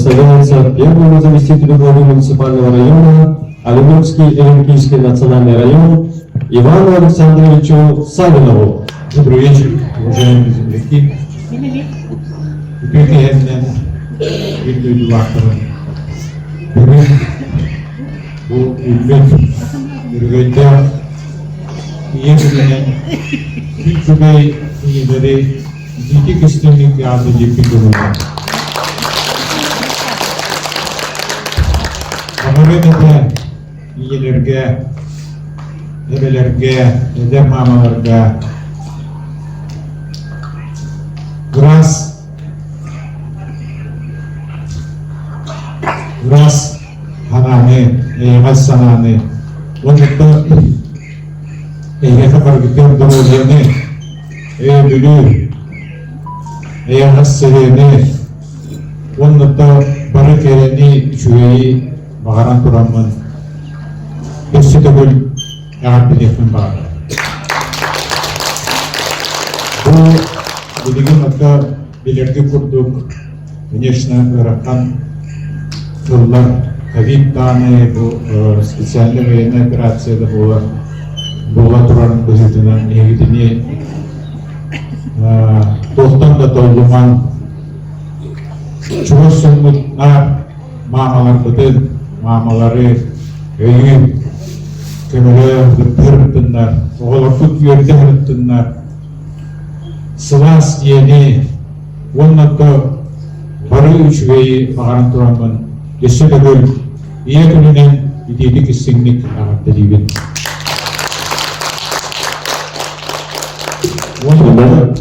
представляется первому заместителю главы муниципального района Оленевский Эвенкийский национальный район Ивану Александровичу Савинову. Добрый вечер, уважаемые земляки. Bu ülket ürgeyde yenilen kültürel iyileri ciddi üstünlük yardım yapıyorlar. Amerika'da iyilerge, ebelerge, edemamalarga Gras hanane, eyas sanane, onunla eyaka pargıtıyor doğrularını, eylülü, eyas serene, onunla barı kereni şüyeyi bağıran kuramın, hepsi de böyle yardım bağır. Bu bilgin hatta belirli kurduk, конечно, Rakan yıllar Covid tane bu spesialli военная операцияда bola turan gözünden eğitini tohtan da tollaman çoğu sunmutlar mamalar bıdın mamaları öyü kömürü hırtınlar oğlakut yörde hırtınlar Sivas diyeni onunla barı üçügeyi bağıran turanın Geçse de böyle iyi gününden idedik isimlik delibin. Onunla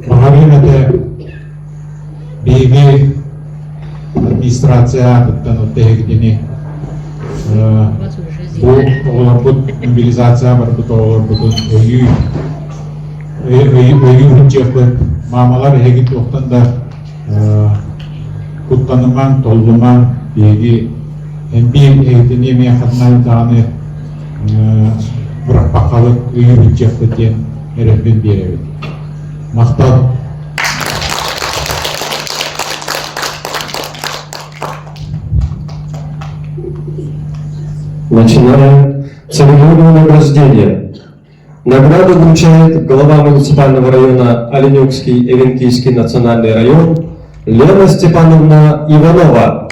mahallemede bilgi administrasya bıttan ötehegdini bu oğlarbut mobilizasya var bu oğlarbutun öyu hüccekli mamalar hegit oktan da kutlanıman, tolluman bilgi hem bir eğitini meyhanlar dağını bırakpakalık öyu hüccekli diye erefin bir evi. Maktal. Начинаем церемонию награждения. Награду вручает глава муниципального района Оленевский Эвенкийский национальный район Лена Степановна Иванова.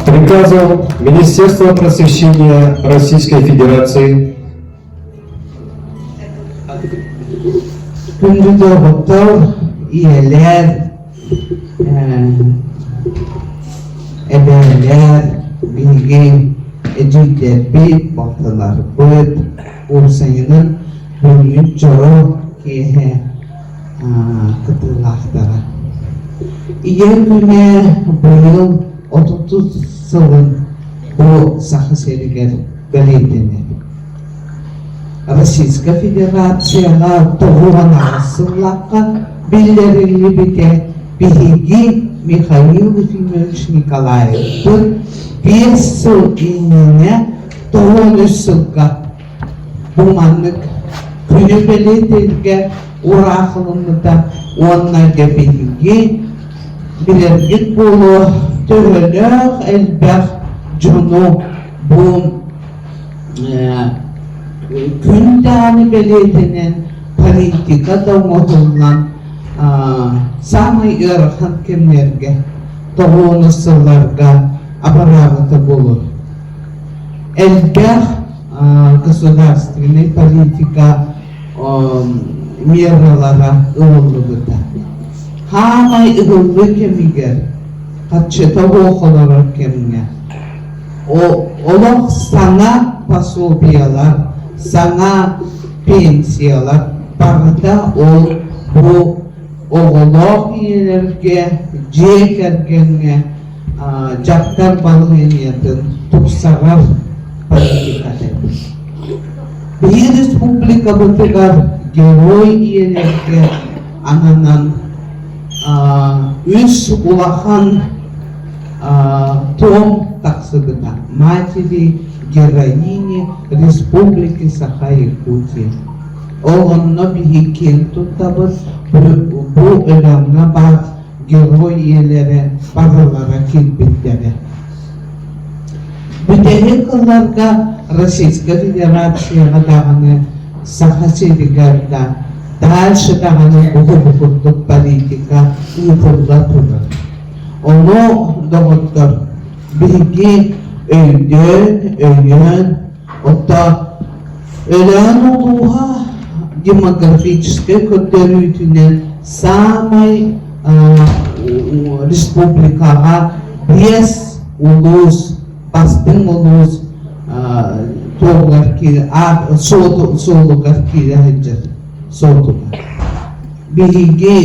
Приказом Министерства просвещения Российской Федерации Gündüzde doktor, iyiler, ebeler, bilgi, ecikler, bir baktılar. Bu Ursayının bölümü çoğu ki kıtılahtara. İyi güne bu yıl 30 yılın bu sahaseriger belirlenir. Российская Федерацияға тоғылғана сыллаққа білдірілі біте Биги Михаил Ефимович Николаевтың 5 жыл кейініне 9 жылға бұманлық күні белетелге орақылымыда оннага Биги білергет болу түрілік әлбәқ жүну бұл Gündani beledinin politikada oğutulan samay ırhan kimlerge doğunuslarga aparatı bulur. Elbette государственной политика мералара ылылыгыда. Хамай ылылы кемигер, қатшыта оқылары кемге. Олық sana пособиялар, sana pensiyalar bağda bu oğulak iyilerge, cekergenge, jaktar balığıniyatın tupsagar politikada. Bir respublika bıtıgar geroy iyilerge ananan üç ulahan том таксыгыта матери героини Республики Саха-Якутия. Oğluna bir kel tutabız. Bu önemli bak geroyelere, bağlara kilbetleri. Büteli kıllarga Российская Федерацияға дағаны сахасилигарда дальше дағаны бұғы-бұғырдық политика ұйғырда тұрыр. Onu doğrudur. Bilgi öğün, otta ölen olduğu демографической көтеруітінен самай республикаға 5 улус, бастың улус тоғылар кейі, солығар кейі әйдер, солығар. Біліге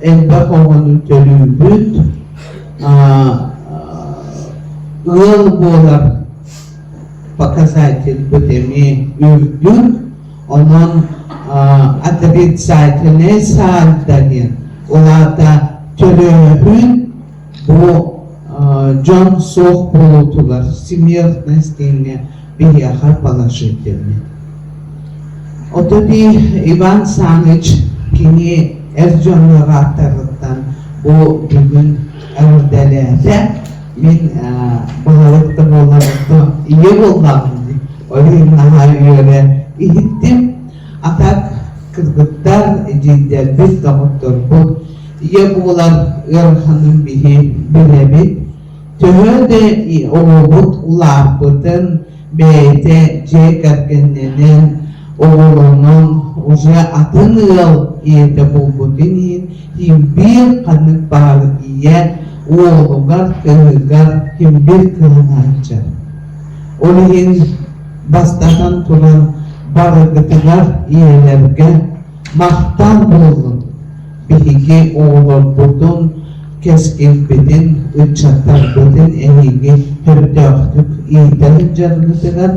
әлбәқ оған өтелі бүт, ыл болар показатель бітеме үрдік, onun отрицательный сальдоген. Оларда төрөһүн bu John Soh болутулар, смертностями бияха положительный. Отоди Иван Саныч кини Эржонларатарыттан bu бүгүн эрделерде мен балалыкты боларыкты ие болдам. Oyunlara göre gittim. Atak Kırgıtlar cidden bir damıttır bu. Yebular ırhanın bihi bilebi. Tühöde oğubut ulapıtın beyte cekarkenlenen oğulunun uca atın yıl iyete bulbutinin him bir kanık bağlı iye oğulugar kırıgar him bir kılınarcar. Onun bastadan turan barıgıtılar iyelerge mahtan bulun. Bihigi oğul budun keskin bedin, ıçatar bedin ehigi hürdöktük iyiden cargıtılar.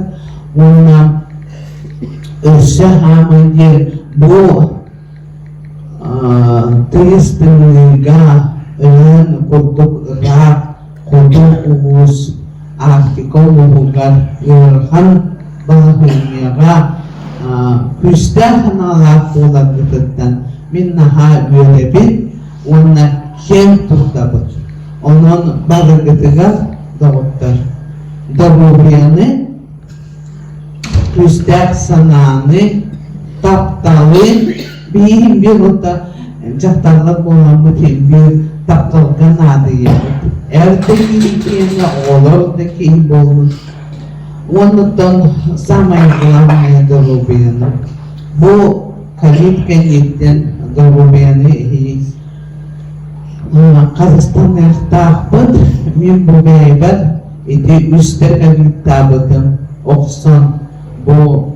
Ona öse hamidi bu tıyıstınlığa ölen kulduk rak, kulduk uğuz artikoluğugar yırhan bahımyağa küstahanalar olabilirden minnaha görebil ona hem tutabır. Onun barıgıtıgar doğutlar. Davubiyanı küstah sananı taptalı bir oda cahtarlık olan bir taptalgan adı yapıp erteki ikiyene olur da ki bolun. Ondan samayıqlamaya Davubiyanı bu kalip-kalipten Davubiyanı Қазақстан ертақпыд, мен бұл бәйбір еті үсті кәліптабыдым оқсан бұл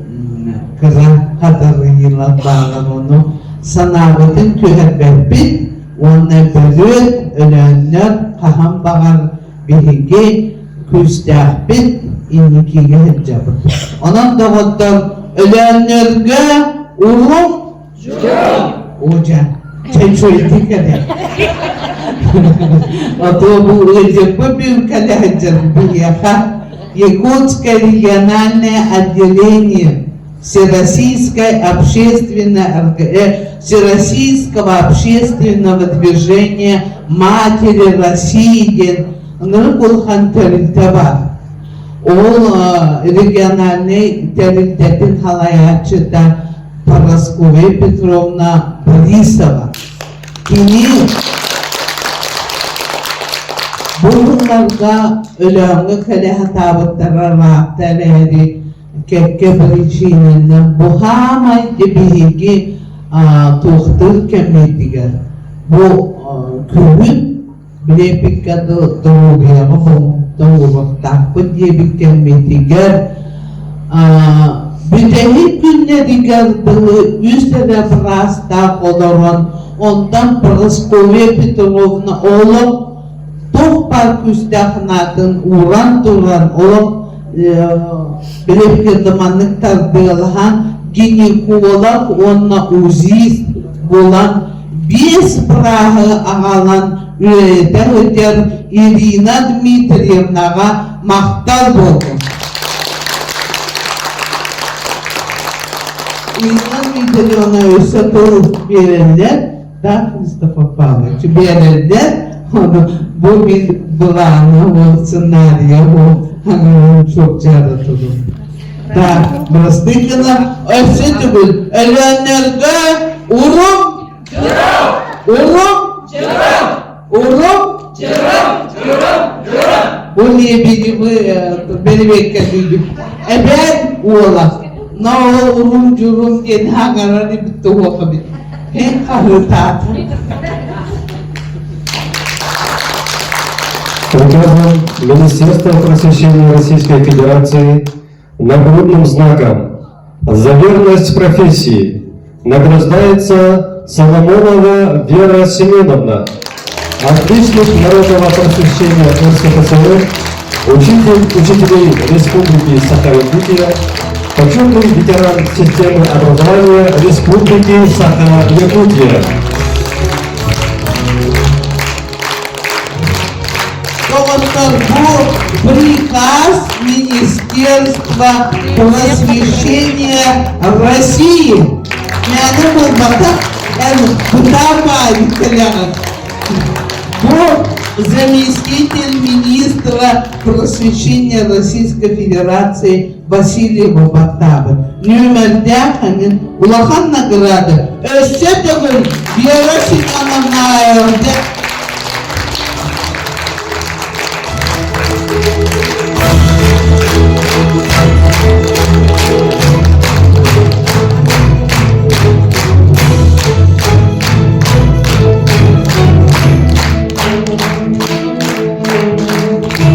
кіра қадыры елат бағыр оны санабыдың түйер бәппіт, оны білір өләнлер қаған бағар бейге күстәқпіт, инекеге жабыд. Онан дағыттар өләнлерге ұлым ұжан. Çeşitli kadar. То был побил Якутское региональное отделение Всероссийского общественного движения Матери России. Ол региональный территориальный халаячыда Парасковья Петровна Борисова. Kini bunlarga ölümü kale hatabatlara rahatları kekke prичинен bu hamay debihigi tohtur kemetiger bu köyün bilepikka doğuya doğuvakta bu debik kemetiger Bütehit günleri geldiği üstede brasta koloran ondan Paraskovya Petrovna oğlu Tohpar küstahınatın uğran duran oğlu Bilepkedamanlık tarbiyalahan ginekolog onunla uziz bulan 5 brahı ağalan üyede öder Irina Dmitrievna'ga mahtal oldu. İnanmıyorum satılıp verenler da Mustafa Pavlovич verenler onu bu bir planı, bu senaryo, bu hani çok yaratılır. Da Brastıkına ösetübül ölenlerde urum bu niye beni beklediğim ben oğlan na urum curum en hangarani bitti o kabit en kahırtat. Приказом Министерства просвещения Российской Федерации нагрудным знаком за верность профессии награждается Соломонова Вера Семеновна, отличник народного просвещения РСФСР, учитель учителей Республики Саха-Якутия, почетный ветеран системы образования Республики Саха-Якутия. Bu приказ Министерства просвещения России. Yani bu batak, bu заместитель министра просвещения Российской Федерации Василий Батабов. Нөмірдәханын улахан награды. Өссетігін Вера Семеновна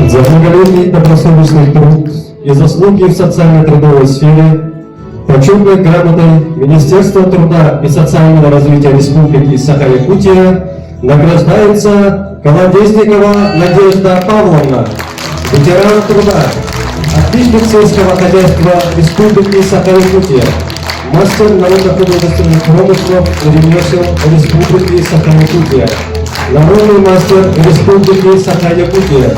За многолетний добросовестный труд и заслуги в социально-трудовой сфере почетной грамотой Министерства труда и социального развития Республики Саха-Якутия награждается Колодезникова Надежда Павловна, ветеран труда, отличник сельского хозяйства Республики Саха-Якутия, мастер народно-художественных промыслов и ремесел Республики Саха-Якутия, народный мастер Республики Саха-Якутия.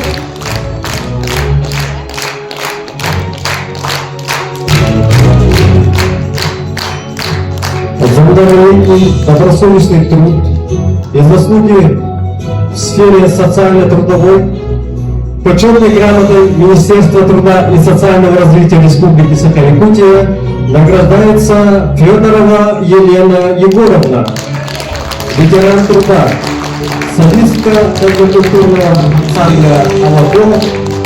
За многолетний добросовестный труд и заслуги в сфере социально-трудовой почетной грамотой Министерства труда и социального развития Республики Саха-Якутия награждается Федорова Елена Егоровна, ветеран труда, солистка культурного ансамбля «Алабо»,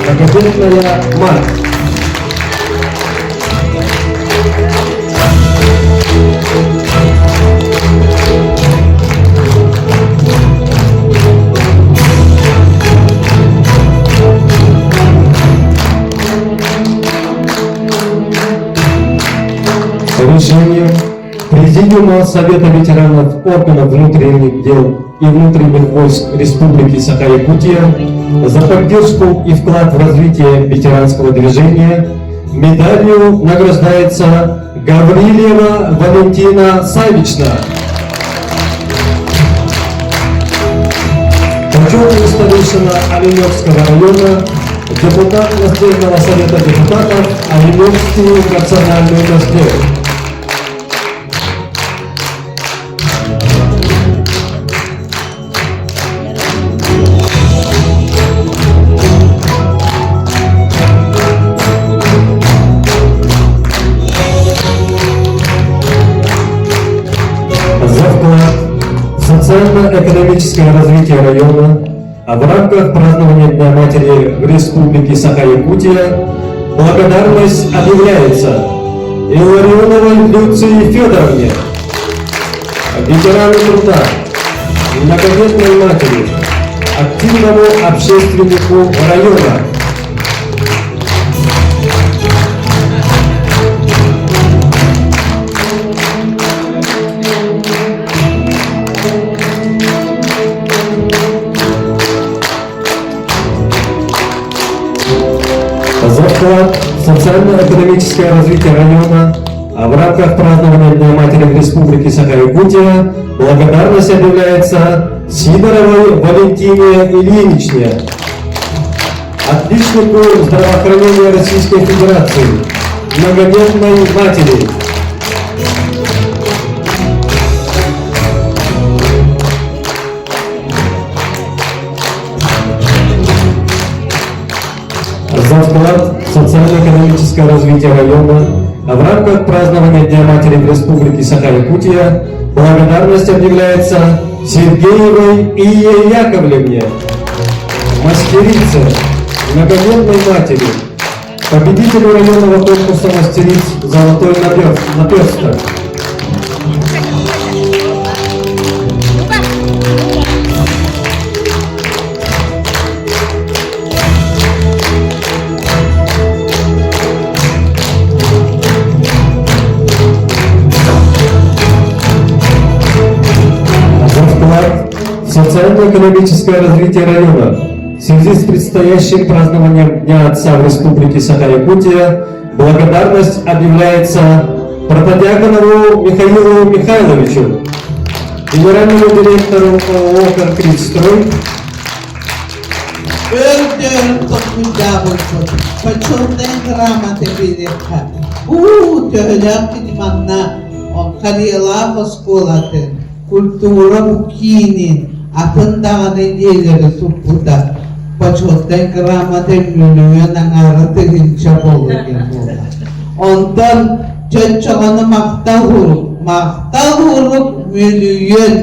многодетная мать. Решением Президиума Совета ветеранов органов внутренних дел и внутренних войск Республики Саха-Якутия за поддержку и вклад в развитие ветеранского движения медалью награждается Гаврилева Валентина Савична. Почетный старейшина Оленевского района, депутат Национального совета депутатов Оленевский национальный наследник. Социально-экономическое развитие района, а в рамках празднования Дня матери в Республике Саха-Якутия благодарность объявляется Илларионовой Люции Федоровне, ветерану труда, многодетной матери, активному общественнику района. За вклад в социально-экономическое развитие района, а в рамках празднования Дня матери в Республике Саха-Якутия благодарность объявляется Сидоровой Валентине Ильиничне, отличнику здравоохранения Российской Федерации, многодетной матери. за вклад в социально-экономическое развитие района, а в рамках празднования Дня матери в Республике Саха-Якутия благодарность объявляется Сергеевой Ие Яковлевне, мастерице, многодетной матери, победителю районного конкурса мастериц «Золотой наперсток». В социально-экономическое развитие района в связи с предстоящим празднованием Дня Отца в Республике Саха-Якутия благодарность объявляется Протодиаконову Михаилу Михайловичу, генеральному директору ООО «Каркритстрой», Öldür toplayacağımızı, paçoldan kıramate bilirken, töylem kıdmanna, kariyala hoskolatın, kultura mukinin, atındağını diyeleri topluda, paçoldan kıramate milyon anarı tığınca bolugin bola. Ondan çöçağını makta hurup milyon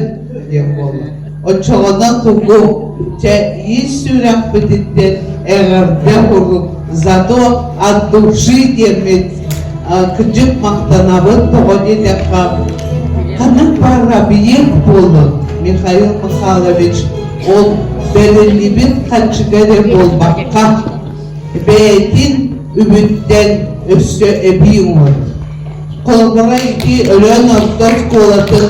diye bola. O çoğadan tuğu, Иисуса пытает эрдехуру, зато от души демет, кджик махтанават погодит яка. Канак парабиек болу, Михаил Михайлович, он белелибин качгаре болбакка, бейтин үбүттен өссө эбиуңор. Колгора ики өлөн оттос колатын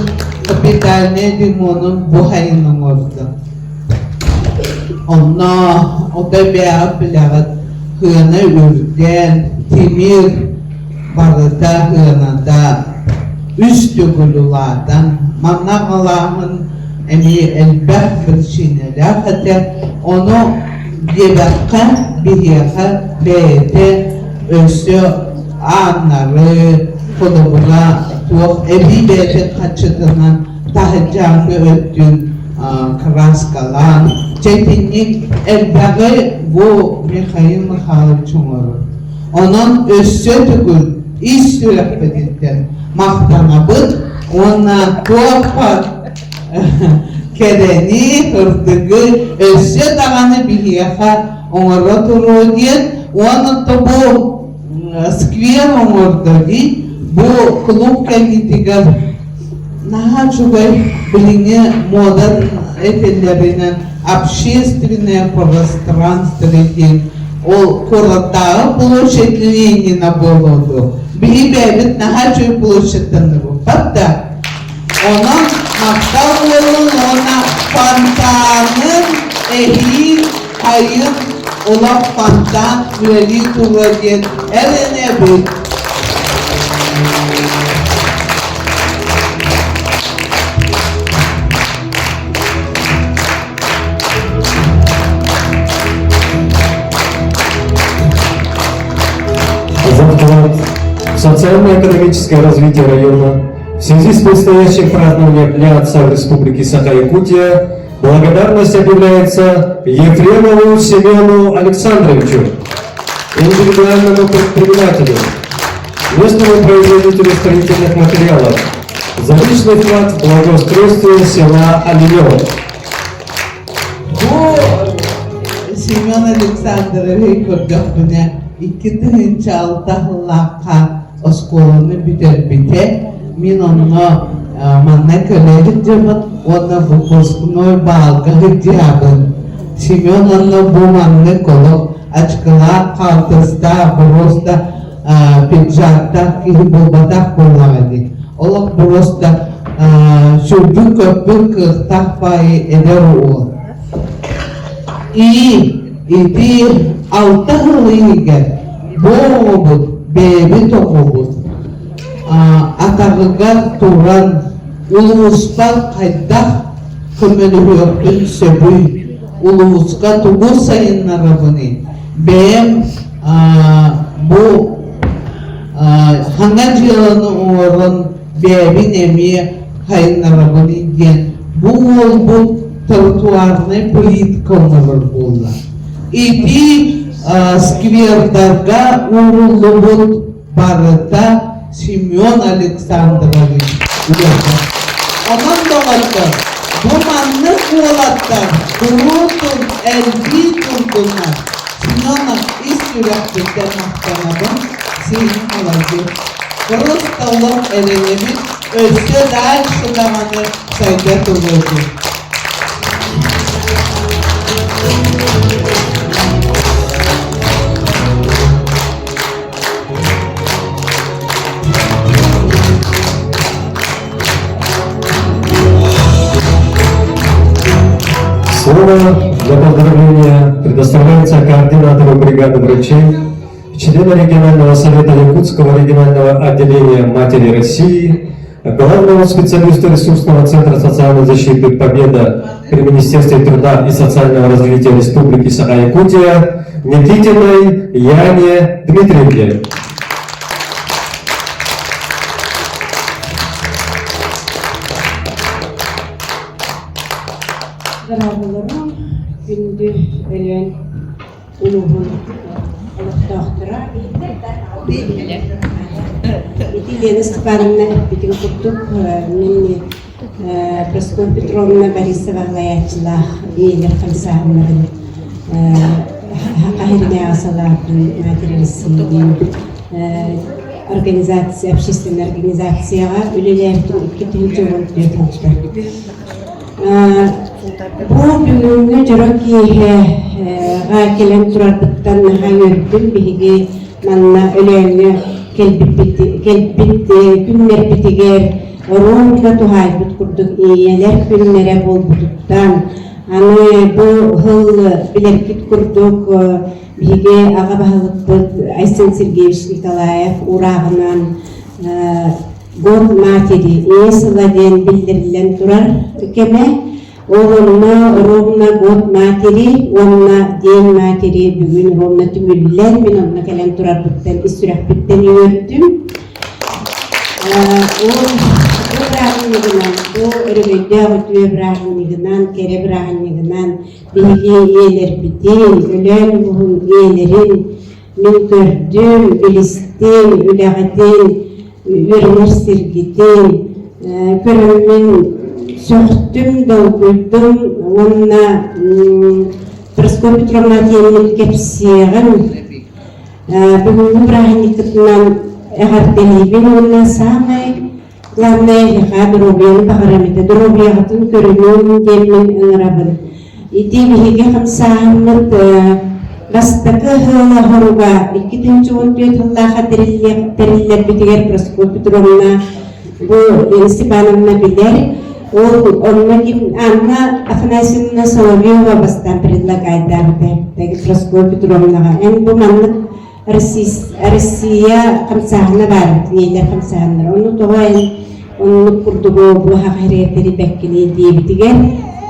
капитальне димонун бухайының орды. Ona o bebeğe bilet hıyana ürden, timir barıda hıyanada, üstü gülülardan, manna Allah'ın emi elbet bir şeyler hatta onu biyeğe beyde ösü anları kodumuna tuğ ebi beyde kaçıdığından tahıcağını öttün kraskalan, çetinlik elbette bu Mikhail Mikhailovich olur. Onun össü tükül, iş süreklilikten mahtanabıt, ona tuğapar kereni, hırdıgı, össü dağını biliyeğe onlara turu diyen, onun da bu skver onurda di, bu klub kenditigar Наха чугай блине мода этелеринен общественное пространство ол коротаа площадь на болоду. Бибебит наха чуй площадьтан патта. Она мактал она фонтанын эхи айын ола фонтан вели тураден элене бит. В социально-экономическое развитие района в связи с предстоящим празднованием Дня Отца в Республике Саха-Якутия благодарность объявляется Ефремову Семену Александровичу, индивидуальному предпринимателю, местному производителю строительных материалов, за личный вклад в благоустройстве села Оленево. Семен Александрович Кордохбуне 2006 oskolunu bite min onu manna köledik cemit ona выпускной balga hıcabın Семен onu bu manna koluk açıkla kaltısta просто pidjakta kihibulbatak kullanadı olak просто şurdu köpük kırtak payı eder o İdi altı hılıyge boğubut, bebi toğubut. Atağıgar turan uluspal kaydak kümeli hüyöktün söbüy. Uluska tuğu sayınlara bunu. Benim bu hangi yılını uğrun bebin emi hayınlara bunu diyen bu trotuarne politika olur bunlar. İdi сквердарға урулубут барыта Семен Александрович уйга. Онан доғатты, бұманны қуалаттар, құрутын әлбей тұрдына. Семена истюряқтыктен мақтанадым, сені молодец. Просто олар әлемеміз өсі дальше дағаны сайда тұрды. Слово для поздравления предоставляется координатору бригады врачей, члену регионального совета Якутского регионального отделения Матери России, главному специалисту ресурсного центра социальной защиты «Победа» при Министерстве труда и социального развития Республики Саха-Якутия Никитиной Яне Дмитриевне. Дорогуларым, күнді өлен ұлығын ұлықтақтыра. Итилена Степановна бітін күттік, мен Прасковья Петровна Борисова ғылаятчылақ ейлер қамсағымын қағыріне асалардың материалистінің организация, общественная организацияға өлелердің 2-4 бұл бүгінгі жүрекке келен тұрарбыттан ғайырдың бігі манна өлеңі келбіт күннер бітігер ұрыңға тұғайбыт күрдік иелер күннері бол бұдықтан аны бұл ғыл білеркет күрдік бігі аға бағылық бұд Айсен Сергеевич Николаев урағынан год матери есіладен білдірілен тұрар кеме Олонна ровно год матери, онна день матери бүгін ровно түмілілер, мен онна кәлем тұрар бұттан, үстірек біттен үйірттім. Ол бірағынығынан, ол үрімейді ғытуе бірағынығынан, кәрі бірағынығынан, бігі елер бітен, өлен бұғын елерін, мен көрдім, білістен, өләғатен, өрінер сергетен, көріммен Сөқтім, долгүйдім, онына Прасковья Петровна деймін кепсеғін. Бүгінгі бірағынекітінен әғартелейбен, онына самай главная еға дұробияны бағарамеді. Дұробияғытын көрінуін деймін ұңырабын. Иде бігеге қамсағымыд бастықы ғылы ғыруға 2-14 ғылаға дәрілер бітігер Прасковья Петровна бұл Степановна білер. Он Анна Афанасьевна Соловьева бастан предлагает так Прасковья Петровна. Он буманны Россия хамсахна бар, нейлер хамсахна. Он он курдуго буха хайретери беккини диебитиген.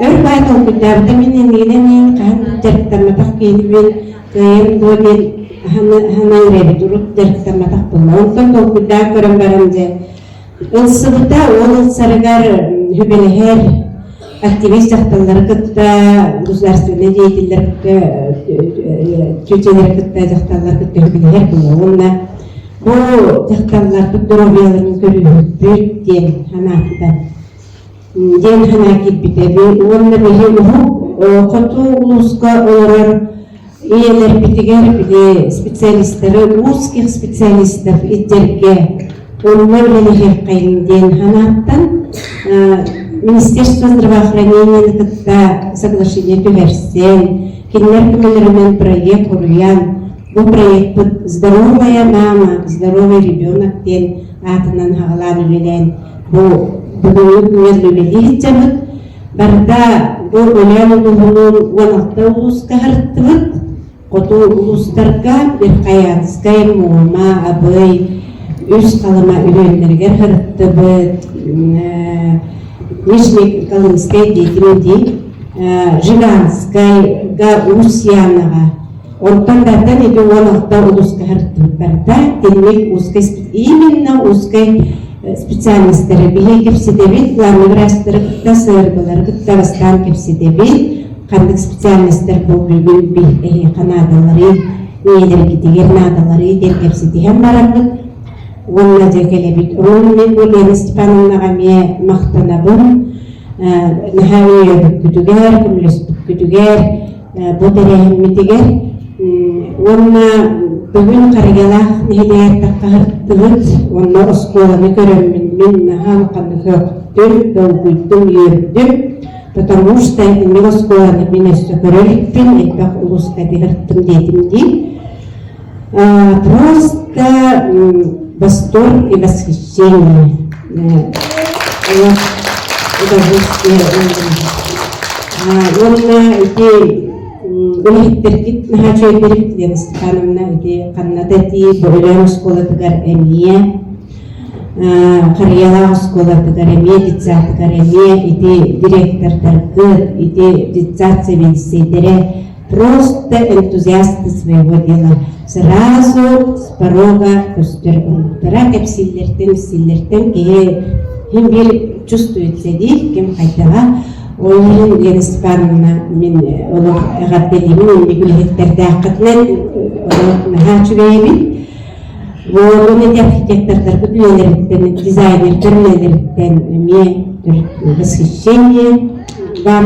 Өрбайт ол күддабыда мен нигенен кан жарктарматак кейдибен кайын дуоден ханан ребит уруп жарктарматак болма. Онтон ол күдда көрөн барамже. Ылсыбыта ол сарыгар Hübelher aktivist jahtalları kıtta, guslarstığına deyitiller kıtta, Türkçeler kıtta jahtallar kıtta hübelher kılla. Onunla bu jahtallar kıtta robiyalarını görüyoruz diyen hanakıda. Diyen hanakit bitebi. Onunla bihi uhu kotu uluska olarak iyiler bitiger bile spesialistleri, uluskih spesialistler itterge onlar bilir kayın diyen hanaktan Министерство здравоохранения когда соглашение тюверсен, кинеркомелермен проект Уруян, бұл проект «Здоровая мама, здоровый ребенок» ден атынан хағалан үлелен. Бұл бүгінгі күнер үлелі жабыт, барда бұл өлен ұлығының 16 ұлысқа ғырттыбыт, қоту ұлыстарға бір қаятысқай мұғыма, абай, үш қалыма үйренлергер ғырттыбыт, Нижней Колымской дейтімінде Жиганской, Гаусьяныға. Онтан дардан еді 16 ұлысқа ғырттыбыт барда, демек именно узкой специалисттері бейе кепседебет, главный врачтары күтті сырбылар, күтті бастан кепседебет, қандық специалисттер бұл бүгін бей қанадалары нидер китигер надалары дер кепситиһен барабыт. Уонна жекелебит. Onun мен Елена Степановнаға ме мақтанабын. Нахауия бүткүтүгер, күмлес бүткүтүгер, ботереһин митигер. Уонна бүгүн карыгалах нехилер таккахырттыбыт. Уонна осколаны көрөммүн. Мен нахалканы хөктүм, дөлгүттүм, йөрдүм. Потому что мен осколаны мен өстө көрөлүкпүн, этбак улуска дегырттым дедим дейм. Просто восторг и восхищение. Удовольствие. Уонна эти улиттергит нахачой берип Елена Степановна эти каннатати бөлөм осколатыгар эмие. Карьяла осколатыгар эмие, детсатыгар эмие, эти директортар, эти детсатцы венсейдере. Просто энтузиасты своего дела. Сразу с порога көстөргөн. Тара кепсиллертен кем бил чувствует седи, кем кайтага. Олын Елена Степановна мен олар гадделимин бигүлһеттерде акытнан нахачубейбит. Олын архитектордар бүтлелерден, дизайнерлерден мне восхищение вам.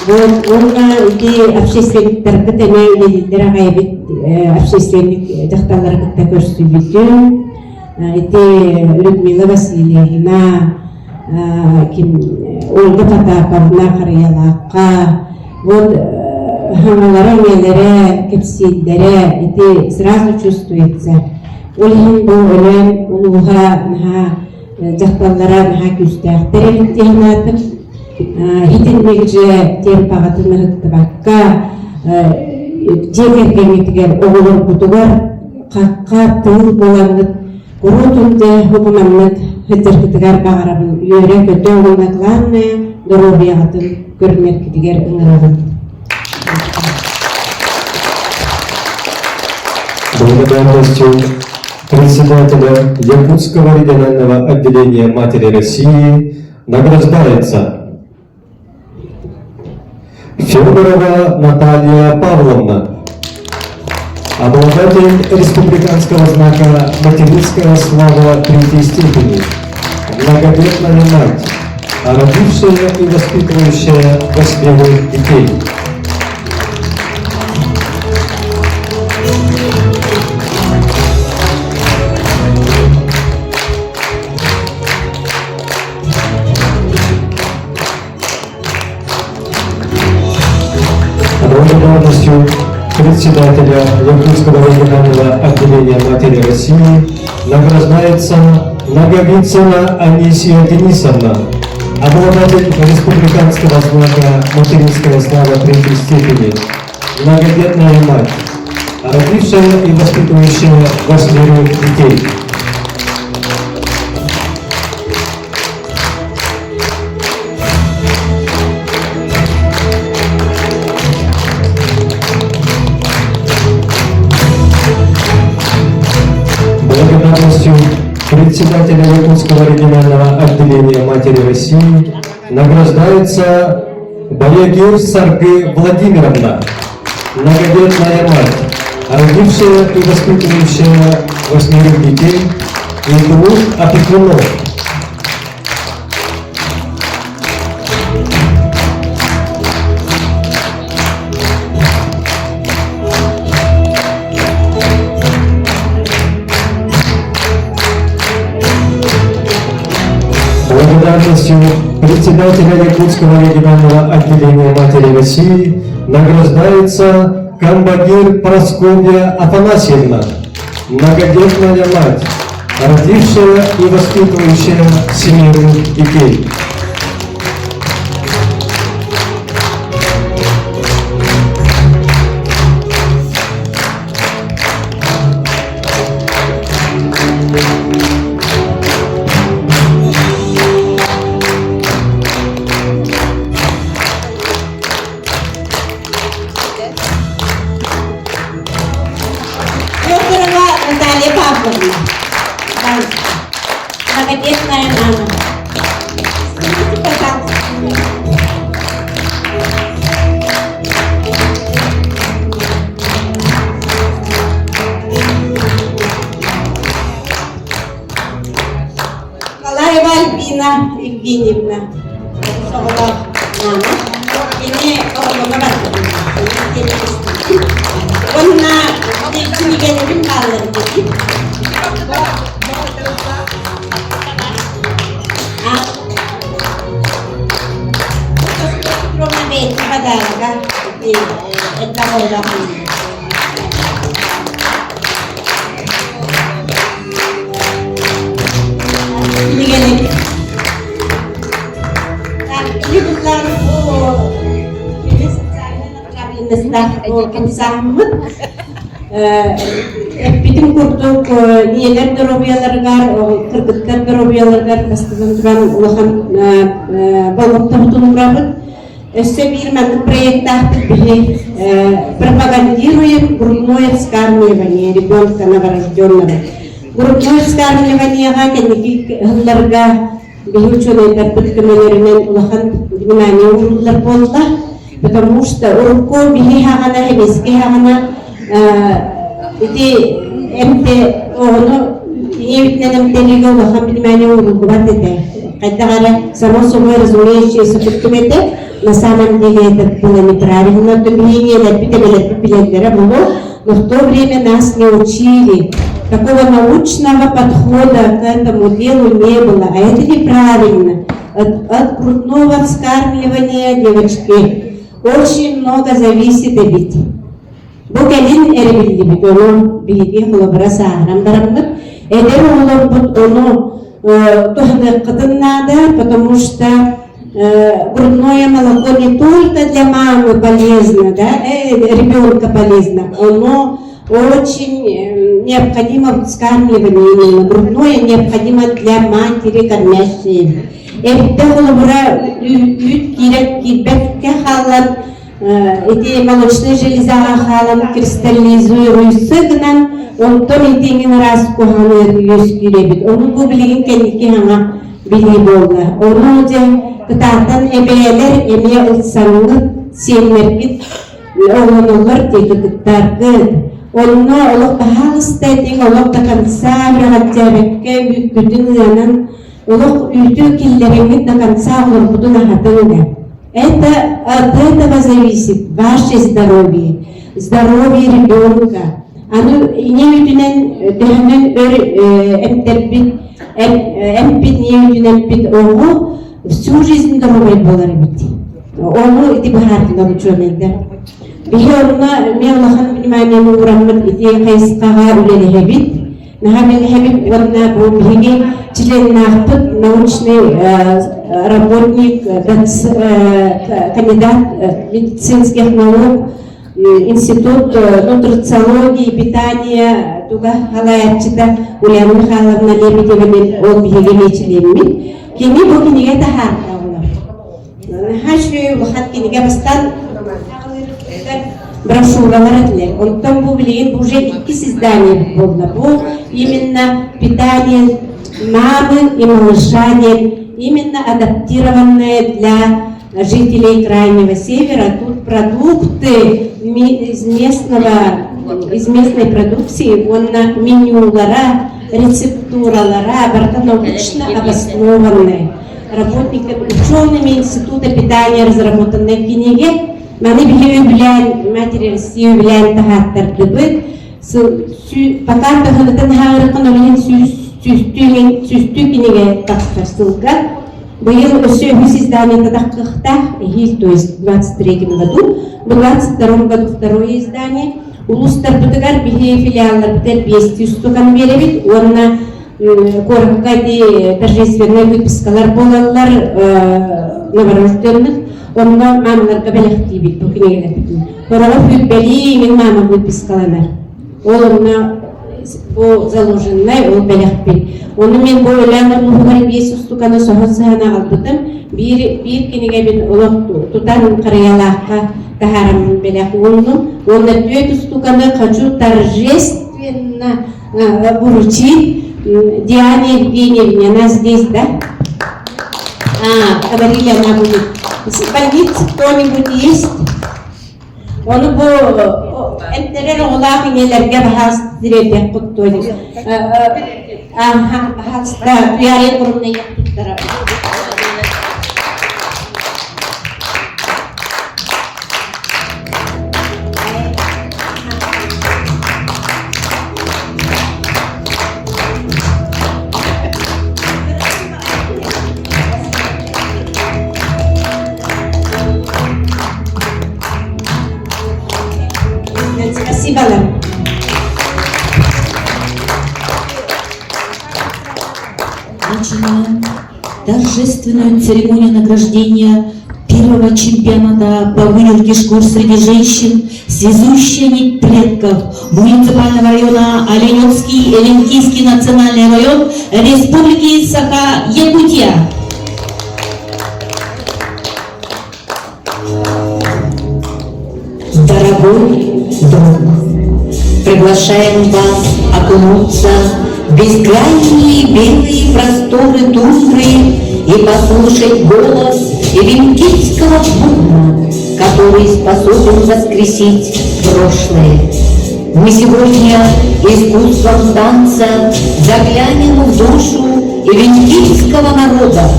Орна эти общественниктер бітеме елдер ағайбет общественник жақталарғытта көрсүбүтүн. Эти Людмила Васильевна, Ольга Потаповна Карьялакка, вот хамалара мелере, кепсилдере, эти сразу чувствуется. Олхин бұл өлен, улуға жақталара күстәқтер еліктен хитинбекже тем пагатын ыктыбакка жекергемитигер оголор бутугар какка тыл боланып урутунде хукумамнык хыдыркытыгар багарабын үйрө көтө оголна главное здоровьягатын көрмеркитигер ыңырабын. Благодарностью председателя Якутского регионального отделения Матери России награждается Федорова Наталья Павловна, обладатель республиканского знака «Материнская слава третьей степени», многодетная мать, родившая и воспитывающая 8 детей. Благодарностью председателя Якутского регионального отделения Матери России награждается Наговицына Анисия Денисовна, обладатель республиканского знака «Материнская слава третьей степени», многодетная мать, родившая и воспитывающая 8 детей. Благодарностью председателя Якутского регионального отделения Матери России награждается Балягир Саргы Владимировна, многодетная мать, родившая и воспитывающая 8 детей и 2 опекунов. Благодарностью председателя Якутского регионального отделения Матери России награждается Камбагир Прасковья Афанасьевна, многодетная мать, родившая и воспитывающая 7 детей. Наталья Павловна, многодетная мама. Скажите, пожалуйста. Елена Евгеньевна. Ini orang mana? Ona ini kan bimbang jadi. Promete pada kan di entah ini kan ini bukan Samut bizim kurduk niyeler dorobiyalargar kırgıtlar dorobiyalargar kastından duran ulahan ballıkta tutunurabıt össe bir mantık proyekta bir пропагандируем грудное вскармливание ребенка новорожденного. Грудное вскармливание-га кенеки хылларга бихучунайдар бүткімелерінен улахан внимание урулар болда. Потому что урку бихихагана хебискихагана эти эмте оно невитненем телиго лахан внимание урку батете. Кайдагара само собой разумеющееся подтумете, на самом деле это было неправильно, то билеты было, но в то время нас не учили. Такого научного подхода к этому делу не было, а это неправильно. От грудного вскармливания девочки очень много зависит от детей. Букелин эрбилди бит, оно биги холобра сахарам дарамдык. Эдер олорбут оно тухныккытын надо, потому что грудное молоко не только для мамы полезно, да, ребенка полезно, оно очень необходимо вскармливание, именно грудное необходимо для матери кормящей. Эбитте холобра үт кирек кирбекке халан эти молочные железага халан кристаллизируйсы гынан онтон итеңин раз куханы өс киребит. Оны бу билеген кенеки хана били болду. Оны же кытартан эбелер эме ылсаңы сенмербит оғынылар текітtargы. Onu oluk bahağıstaydık, oluk da kansa bırakacakke büyüktüdün yanın oluk ütü killerini da kansa olur budun ahatında. Это от этого зависит ваше здоровье, здоровье ребенка. Оно не ütünen dönen эмтербит, эмпит не ütünen пит оğu всю жизнь здоровый болар бит. Onu итибардан учёнайдар. Бихорна мелахан внимание мураммат ити хайскага үлелехебит. Нахамелехебит ванна бухиги членнахпыт научный работник, кандидат медицинских наук, институт нутрициологии, питания, туга халаятчида Ульяна Михайловна Лебедева ол бихиги мечилеммит. Кини бу киниге тахарта олар. Нахашве вахат киниге бастан брошюралар этлер. Онтон бу билеген уже 2 издания болды. Бу именно питание мамы и малыша, именно адаптированные для жителей Крайнего Севера. Тут продукты из местной продукции, он на менюлара, рецептуралара, научно обоснованные. Работниками, учеными Института питания разработанные в книге. Маны бихеви билен, матери России билен тахаттарды бит. Пока таханытын хағырықын олен сүстü кинеге таққарсылға. Быйыл өсі изданиеті таққықта, то есть в 23 году, в 22 году второе издание. Улустар бұтығар бихе филиаллар бітер 500 стукан беребет. Онна корыққа де торжественный выпискалар болалар новорожденных. Онна мамаларға бәліқті бит, бұл кенегелер бітін. Қораға фүтбәлі мен мама выпискаланар. Ол онна бұл заложенный, ол бәліқ бит. Оны мен бұл өләңір мұғар 500 стуканы соғыз сағана қалбытым. Bir кенеге бен олық тұтан қариялаққа тахарам бәліқ олну. Онна 200 стуканы хочу торжественно вручить Диане Евгеньевне. Она здесь, да? Говорили, она будет. В больнице кто-нибудь есть? Он был интернет улах и нелерге бахас директор кто-нибудь. Бахас да, я рекордный я тут Спасибо вам. Начинаем торжественную церемонию награждения первого чемпионата по вырезке шкур среди женщин «Связующая нить предков» муниципального района Оленевский, Эленкийский национальный район Республики Саха-Якутия. Дорогой друг, приглашаем вас окунуться в бескрайние белые просторы тундры и послушать голос эленкийского бубна, который способен воскресить прошлое. Мы сегодня искусством танца заглянем в душу эленкийского народа,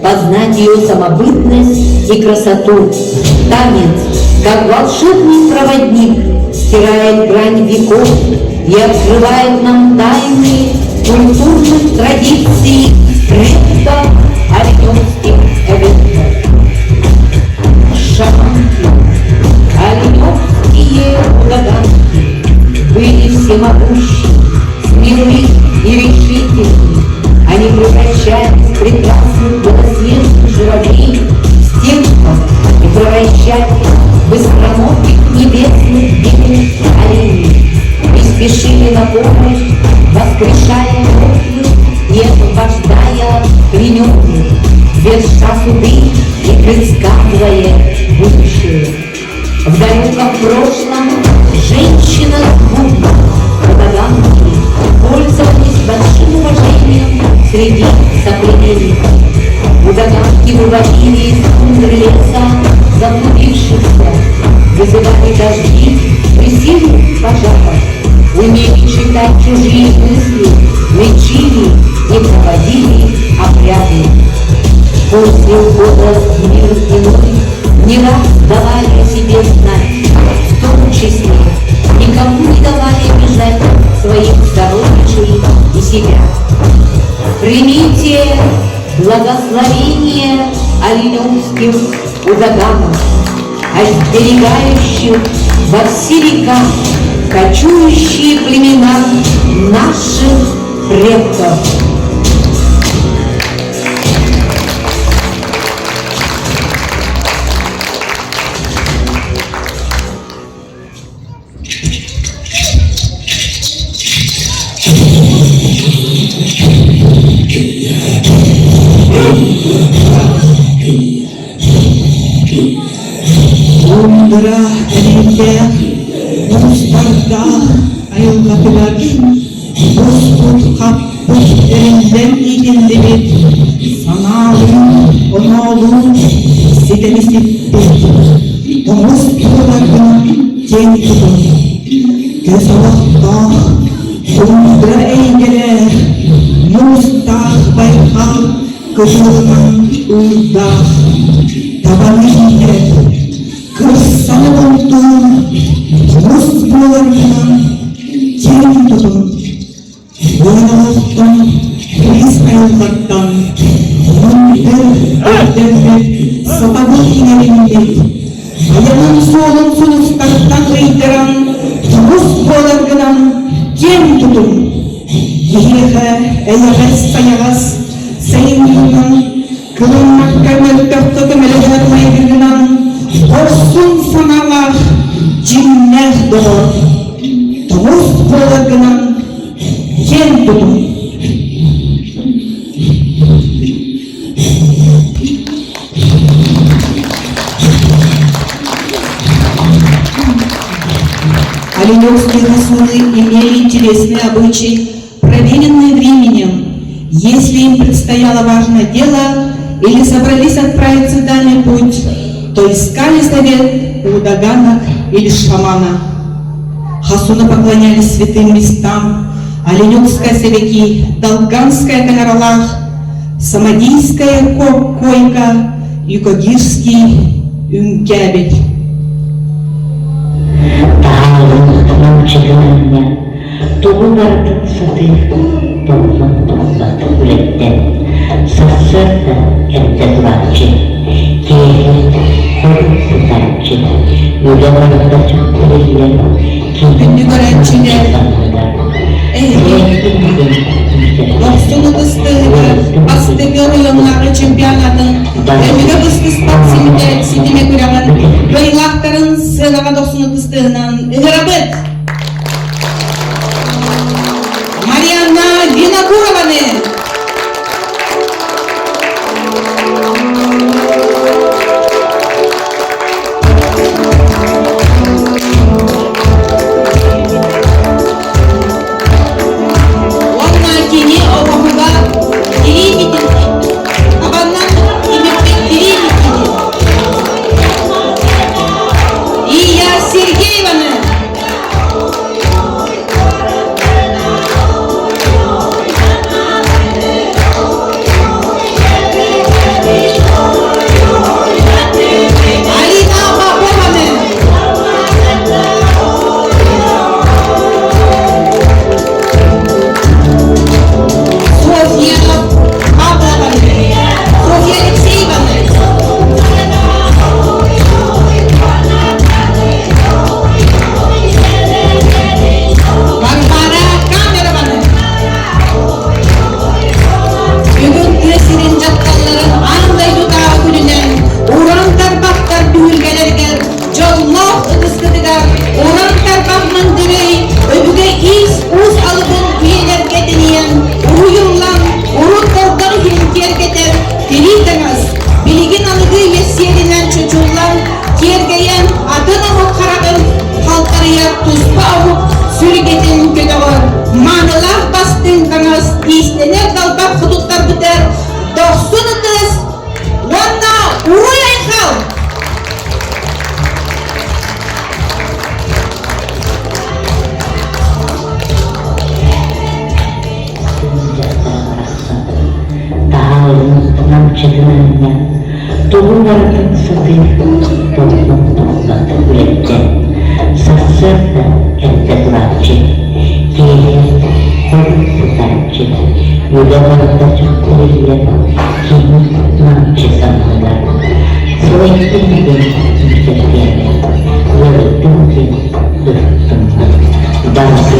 познать ее самобытность и красоту. Танец, как волшебный проводник, стирает грань веков и открывает нам тайны культурных традиций предков оленевских элементов. Шаманки, оленевские ураганки были всемогущи, смелы и решительны. Они превращались в прекрасных белоснежных журавлей, в стенках и превращались в быстроногих небесных белых оленей. И спешили на помощь, воскрешая мертвых и освобождая плененных, верша суды и предсказывая будущее. В далеком прошлом женщина с бубном, ураганки, пользовались большим уважением среди соплеменников. Ураганки выводили из тундры леса заблудившихся, вызывали дожди при сильных пожарах, умели читать чужие мысли, лечили и проводили обряды. После ухода в мир иной не раз давали о себе знать, в том числе никому не давали обижать своих сородичей и себя. Примите благословение оленевских ураганов, остерегающих во все века кочующие племена наших предков. Тундра элемде, Мустарда айылгатылар, Боспут хаппут элемден игендебет, Саналын, оналын, сетемесеппет, Томус туылардың тең тұтын, Көз алақтақ, тундра эйгелер, Мустақ байқал, Көзілған ұлдақ, Табанын Кырсаны болтун, мұз боларынан тең тұтын, ойналықтан, приз айылғаттан, мұнды өрдерді сатабыл инелімдет, аяғын солын сұлыстардан ғайдыран, мұз боларынан тең тұтын, ехе әйағыз саяғыз, сайын тұтын, кылынмақ кәмелтіқті кәмелігер майдырынан, Орсун саналар жиннер дор, Томус болагынан кен тұтын. Оленевские расулы имели интересный обычай, проверенный временем. Если им предстояло важное дело или собрались отправиться в дальний путь, то искали совет у даганок или шамана. Хасуны поклонялись святым местам, Оленевская совеки, Долганская Канаралах, Самодийская Койка, Юкогирский Үмкәбель. Тағалықтың чығылында тұғы бардың сатыр, тұғын тұғылады үлеттен, сасырды әмтірлатчы, кейі қорын сызарчы, үлемарында чүктірілер, Günlü öğrenciler, Dostunu kıstığı, Astımıyor yolları çempiyonatın, Ömüge kıstığı spatsimide, Sidime kuramın, Bıylakların sığınağa dostunu kıstığından, Iğrabıt, Mariana Vinokurova'nı, Tohumlarının satıyı toplum topladı üretti. Sassır da elde durakçı, geri korun tutarcı, yudalarda çok öyle kimi namçı sanırlar. Sürekli bir yüksekliğine, yürüttüm ki ürktüm. Bazı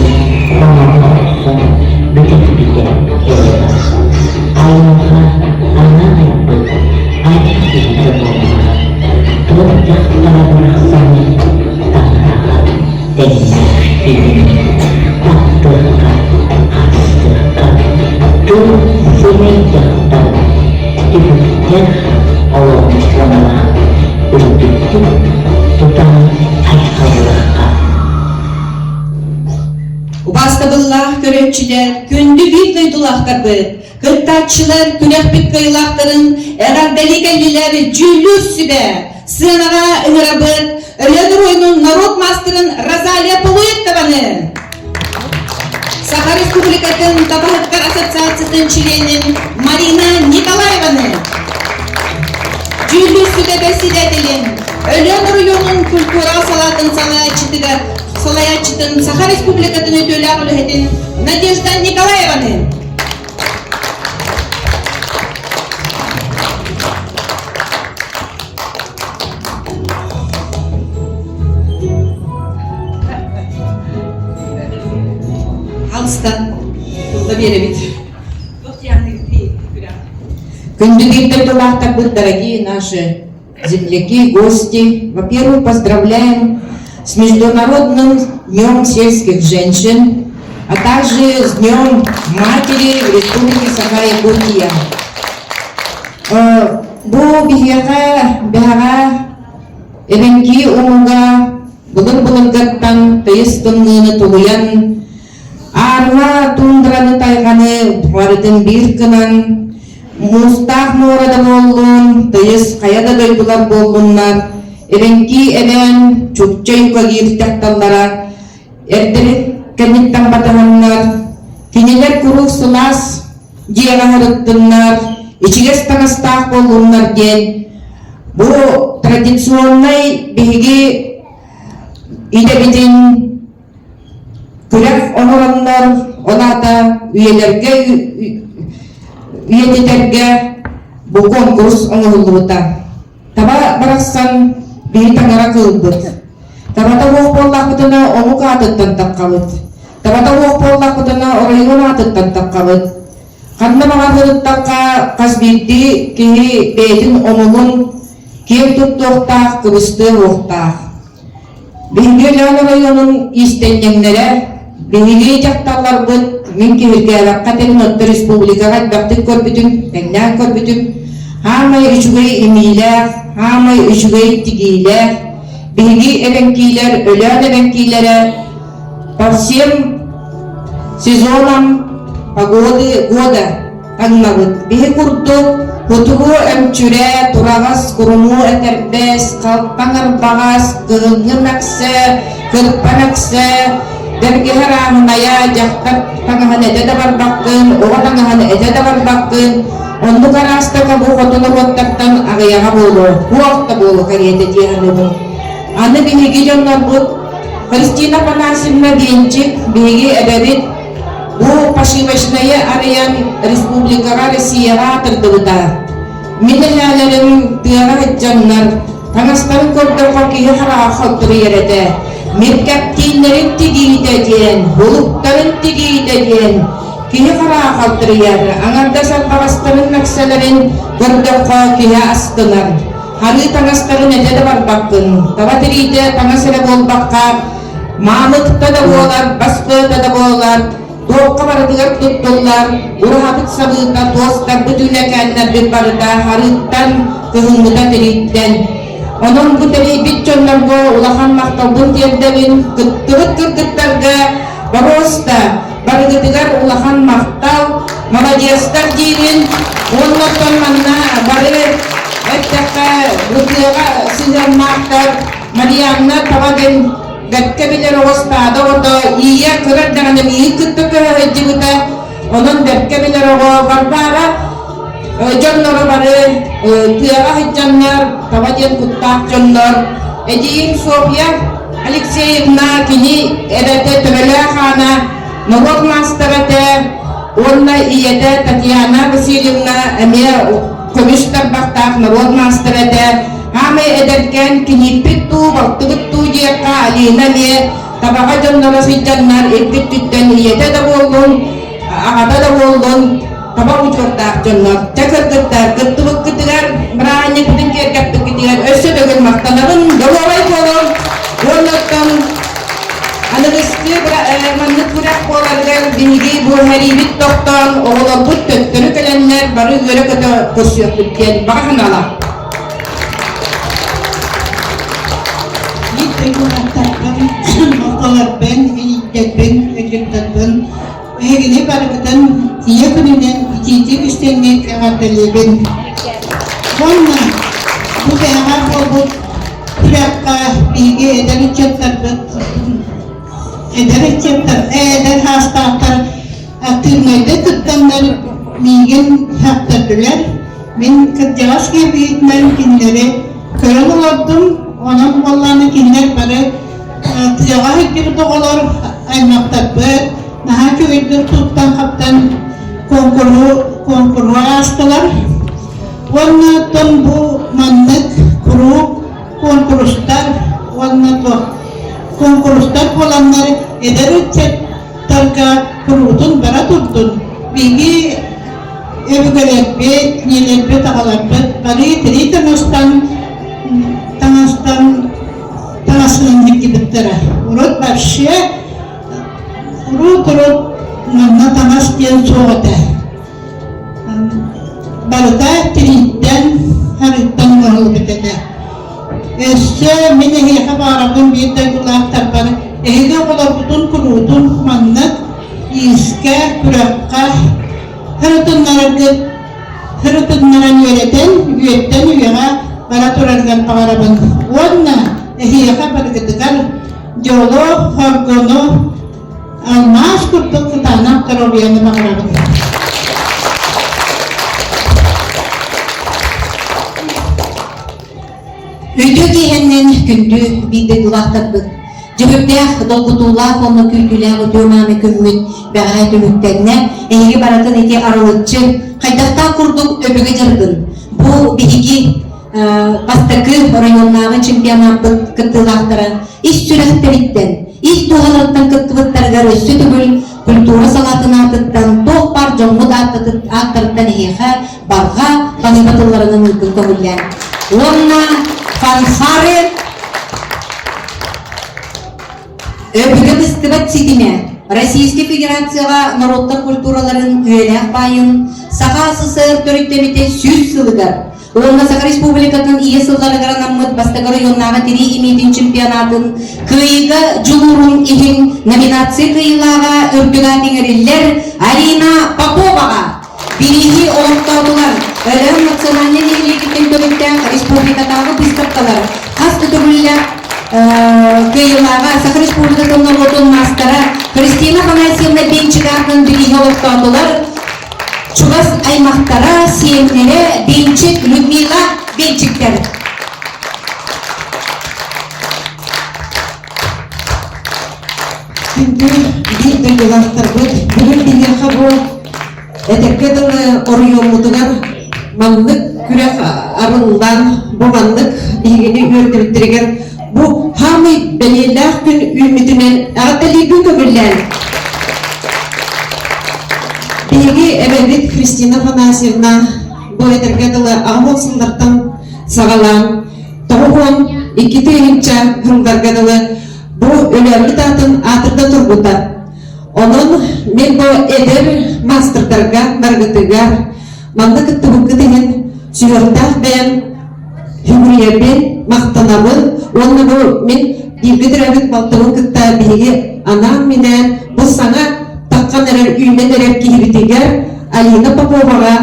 konularsa bütün bir de yollar. Allah'a anlamayıp ayrı bir olmalı. Topraklara bıraksanı Tanrı'ya denilmiş birini. Hakkıka, haksızlıka, tüm sinekten tübükler olumsuzluğuna ürküttü, tutan aykırılığa. Ubastabıllah görevçiler, gündü bir duydulahtar bıt. Kırktaççılar, günahbik kıyılakların, eğerdeli gelliler, cüllüs sübe, sığınağa ıhırabıt, Ölüdür oyunun Narod Master'ın Razaliya Poluyettovanı. Saha Respublika'nın Tabahıtkar Asosiyasyası'nın çileğinin Marina Nikolayeva'nı. Cüllüs sübe besile edilin. Ölüdür oyunun kultural salatın salayatçıtın Saha Respublika'nın ödülü ağırlıhedin Nadezhda Nikolayeva'nı. Алыстан поберевит. Кандидаты, дорогие наши земляки, гости, во-первых, поздравляем с Международным днем сельских женщин, а также с Днем Матери в Республике Саха-Якутия. Бу бихеха эвенки умуга булын-булынгаттан тыйыс тымныны тулуян арва тундраны тайганы барытын бир кынан мустах морада боллун тыйыс каяда дойдулар боллуннар эвенки эвен чукчайка киртякталлара эрдери кенниттан батаганнар кинилер курук сылас диэгаһырыттыннар ичигес таңастаах боллуннар диэн бу традиционный биһиги идебитин күрәк онороннор оната үйелерге үйететерге бу конкурс оңолута таба бараксан бии таңара кылбыт Tabata wok polla kutana omuka atatan takkabut. Tabata wok polla kutana orayuna atatan takkabut. Kanna maga takka kasbiti kihi betin omugun kihi tuttuqta kubustu wokta. Bihigi jana rayonun istenyengnere bihigi jaktalar but min kihirgara katen not respublika kat bakti korbitun tengna korbitun hamay isugai imiler hamay isugai tigiler bihigi evenkiler ölen evenkilere parsiyem sezonam pagodi goda angnabut bihi kurdu hutugu emcure turagas kurumu eterbes kalpangar bagas gengenakse kerpanakse dan kiharam naya jaktat tangahan aja dabar bakken orang tangahan aja dabar bakken untuk karasta kabu kotono kotaktan agaya kabulu buak tabulu kariya tejihan lubu ane bihigi jon narbut Kristina panasim na dincik bihigi edarit bu pasiwesnaya arayan Republika Rusia terdebuta minahalalim tiara jannar tangastan korda pakiha hara khatriyarete mirkap tinnerin tigi dajen huluk tarin tigi dajen kiha hara khatriyar angar dasar pakastarin naksalarin korda pakiha astanar hari tangastarin aja dabar bakken tawatiride tangasala bol bakka mamut tadabolar baspe tadabolar dua kamar tiga tutullar urhabit sabita tuas terbetunya karena berbarda haritan kehumutan dan onon buteri bicon nargo ulahan makta buntian dawin keturut kegetarga barosta baru ketiga ulahan makta malajias terjirin unoton mana baru etaka butiara sinjam makta mariana tawagen gat kabila rawasta dawoto iya kerat dengan demi ikut kehajibuta onon gat kabila rawa barbara jonnor bare tiara hijjannar tawajen kutak jonnor eji Sofia Alexeyevna kini edate tebela khana norok masterate onna iyada Tatiana Vasilyevna amir komisar baktak norok masterate hame edarkan kini pitu waktu betu dia kali nanya tabaka jonnor hijjannar ikut iyada dabolon akada dabolon tabak ucap tak jonnor cakap ketar keturut ketegar berani ketinggian kapten ketinggian dengan makta namun gawai kolom walaupun anda mesti menukar keluarga binggi buhari bitokton orang putut terkaliannya baru gara kata kursi ketinggian bahkan Allah ini mengatakan masalah ben ini jadi ini pada ketan iya kemudian cici istimewa kata leben karena bukan apa buat berapa bigi dari chapter dari hastar akhirnya itu tentang mingin haftar dolar min kerjas ke bid main kindere kalau waktu orang orang kinder pada tiada itu orang ay maktab nah aku itu tutang kapten konkuru astalar warna tembu mandat kuru konkurustar warna to konkurustar polanlar eder cet targa kurutun baratutun bigi ebugalepet nilepet akalapet bari teri tangastan dikit bettera urut barsye urut mana tamas kian soda balda tiridan haritan ngol beteda esse menehi khabara kun bitan kulah tarbar ehga kulah butun kurutun manat iska kurakah harutun naran yureten yuga baraturan gan pangaraban wana ehi khabar ketegal jolo hargono almas kutuk tanah kerobian pangaraban Ödü gehenden kündü bide duvaktabık. Cübüpteh dolgutullah onu kültüler ödüğümame kümmüt beğayet ümütlerine ehigi baratın eki arılıkçı kaydakta kurduk öbüge cırgın. Bu bihigi бастакы районнағы чемпионат кыттылақтары иш сүрәхтәріттен, иш туғаларттан кыттывыттарға рөссі түгіл культура салатын атыттан, тоқ бар жоңғыд аттырттан ехе барға қаныбатыларының мүмкін көмілген. Онна фанфары өбігім істібат сетіме Российской Федерацияға народтар культураларын үйелек байын Сақа СССР төріктемете сүз сылыгар. Онна Сақа Республикатын ие сыллары ғаранамыд бастығы районнаға тері имейтін чемпионатын күйігі жұлырын ихин номинация күйілаға үрдіға теңерелер Алина Поповаға бірігі олықтаудылар өлім национальный мемлекеттен төріктен республикатағы быстықталар. Қас күтігілі күйілаға Сақа Республикатын народын мастары Кристина Фанасьевна Бенчикардың бірігі олықтаудылар Чугас аймақтара сиемнері Бенчик Людмила Бенчиктер. Бүгін делақтар бүгін дегеға бұл әтеккедіні орыйомудығар маңлық күрек арыңдан болғандық дегені өрдірттірігер бұл хамы бәлеләқ күн үмітінен ағаталегі көбірлән. Биги эбедит Кристина Фанасьевна бу этергедылы ағмолсындыртын сағалан тоғын 2-нче жылдаргедылы бу өлемі татын атырда тұрғыта. Onun мен бу эдер мастердарға баргытыгар маңды кыттыбықы деген сүйердақ бән хүмриебен мақтанабын. Оны бу мен дебедір әбіт балтығын кытта биги анам менен бұл саңа таққан әрер үймен әрер кейбітегер Алина Поповаға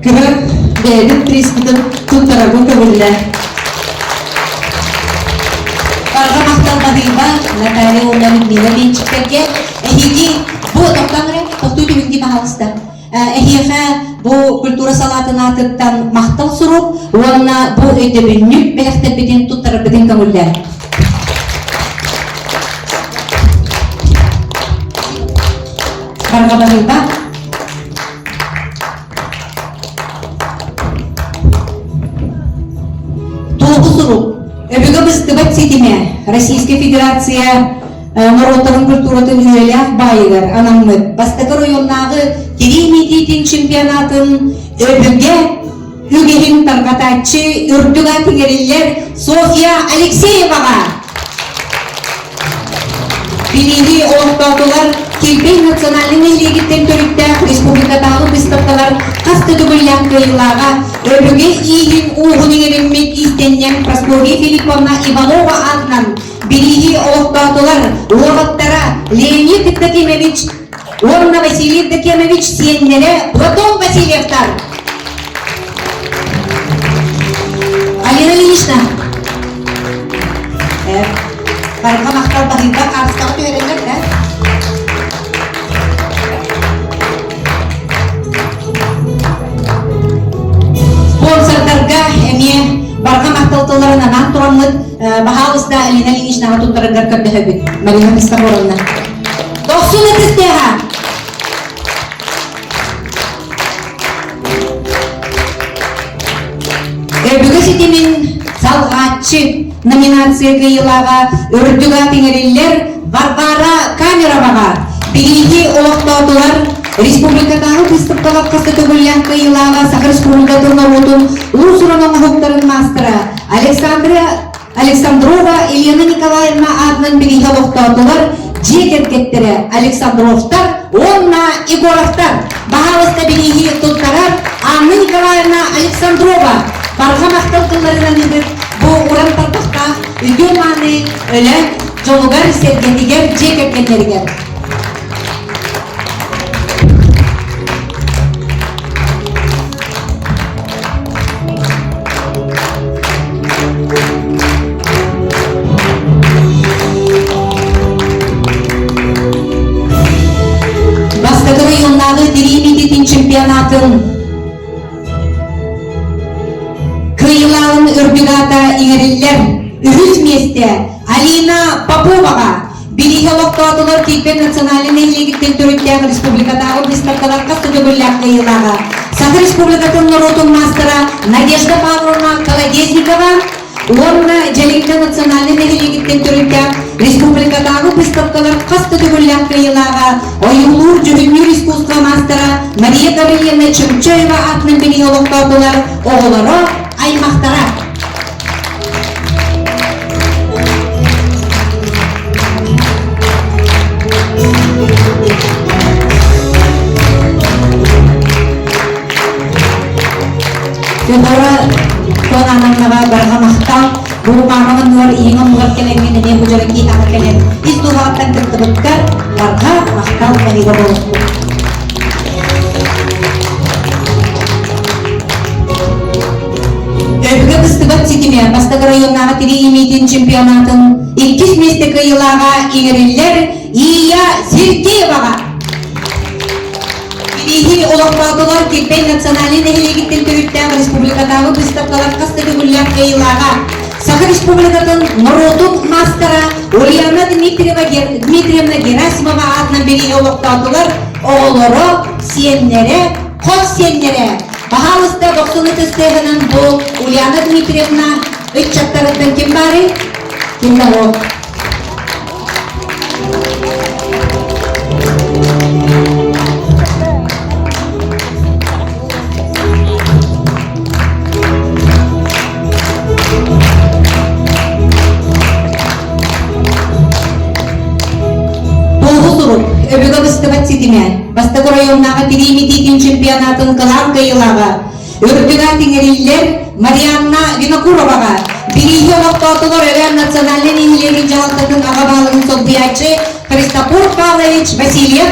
кірі бәйдің приспетін тұттарабын көбілі. Барға мақтал бағыйба Наталья Олла Людмила Бенчиктерге әйеге бұл тоқтаңыры тоқты өтігінде бағалысты. Әйеге бұл культура салатын атыттан мақтал сұрып, онына бұл өйді бүніп бәліқтер беден тұттары беден көңілі. Барға бағыйба тоғы сұрып Өбігі біздібат сетіме Российская Федерация народтарын культуратын үйелек байығыр анамыд. Бастығы районнағы керемедейтін чемпионатын өбіге үгерін тарғататчы үрдіға теңерелер Софья Алексееваға. Бірегі олықтаудылар Келбей национальный милегеттен төріктәк республикадағы быстықталар қасты дүгілген күйілаға өбіге иігін уғының еріммет истеннен Прасковья Филипповна Иванова адынан бірегі олықтаудылар оғаттара Леонид Декемович, Орна Василий Декемович сеннері Платон Васильевтар. Алина Ильинична. Барға мақтал бағыйба қарыстағы төверелер, да? Спонсордарға әме барға мақталтыларына нан тұрамыд бағалысда Алина Ильиничнаға тұттарығар көбді хөбіт. Марина Пистахоровна. Доқсын әтістеға. Өбігі сетемен салғатшы номинация күйілаға үрдіға теңерелер Варвара Камероваға. Бірегі олықтаудылар республикадағы быстықталар қасты төгілген күйілаға Сақа Республикатын отырын ұлысырының ғоқтарын мастыры Александрова Елена Николаевна адының бірегі олықтаудылар жекергеттері Александровтар, Онна Егоровтар. Бағалысты бірегі тұттарар Анна Николаевна Александрова. Барға мақталтыларынан едір бұл ұран тартаққа үйге маны өлі жолығар сергендігер жекергендергер. Бастығы районнағы Деремедетін чемпионатын Кыйлалын үрдігата иңерілер үріз месте Алина Поповаға бірегі олықтаудылар Кипен национальный легитимный төрүттән республикадагы выставкалар кастыды бүләк кыйылага. Сахар республикатын народун мастера Надежда Павловна Колодезникова, он Желикте национальный легитимный төрүттән республикадагы выставкалар кастыды бүләк кыйылага. Оюлур жүгүнүр искусство мастера Мария Гавриловна Чемчоева атынан биологтадылар. Оголары аймактара. Kedua konanannaga bargamaqta burumağın var iğin var kelenini ne bujarın ki ta kelen istuhattan kırtıbıkkar barga maqtal kaliga boluptu. Öbüge bıstыбат ситиме бастагы районнага тири имитин чемпионатын 2 местеки йылага иңириллер Ия Сергеевага. Бири олоқпадылар Кипен национальный легитимный төрүттән республикадагы выставкалар кастыды бүләк кыйылага. Сахар республикатын народун мастера Ульяна Дмитриевна Герасимова атынан бири олоқпадылар. Оголоро сиеннере, кос сиеннере. Бахалыста 90 төстегенен бу Ульяна Дмитриевна үч чаттарыдан ким бары? Кимларо. Öbüge bıstыбат ситиме бастагы районнага тиримитин чемпионатын кылан кыйылага. Өртүгө теңириллер Марианна Винокуровага. Бири олоқтотулар Өвен национальный нилерин жалактардын агабалыгын сокбуячы Христофор Павлович Васильев.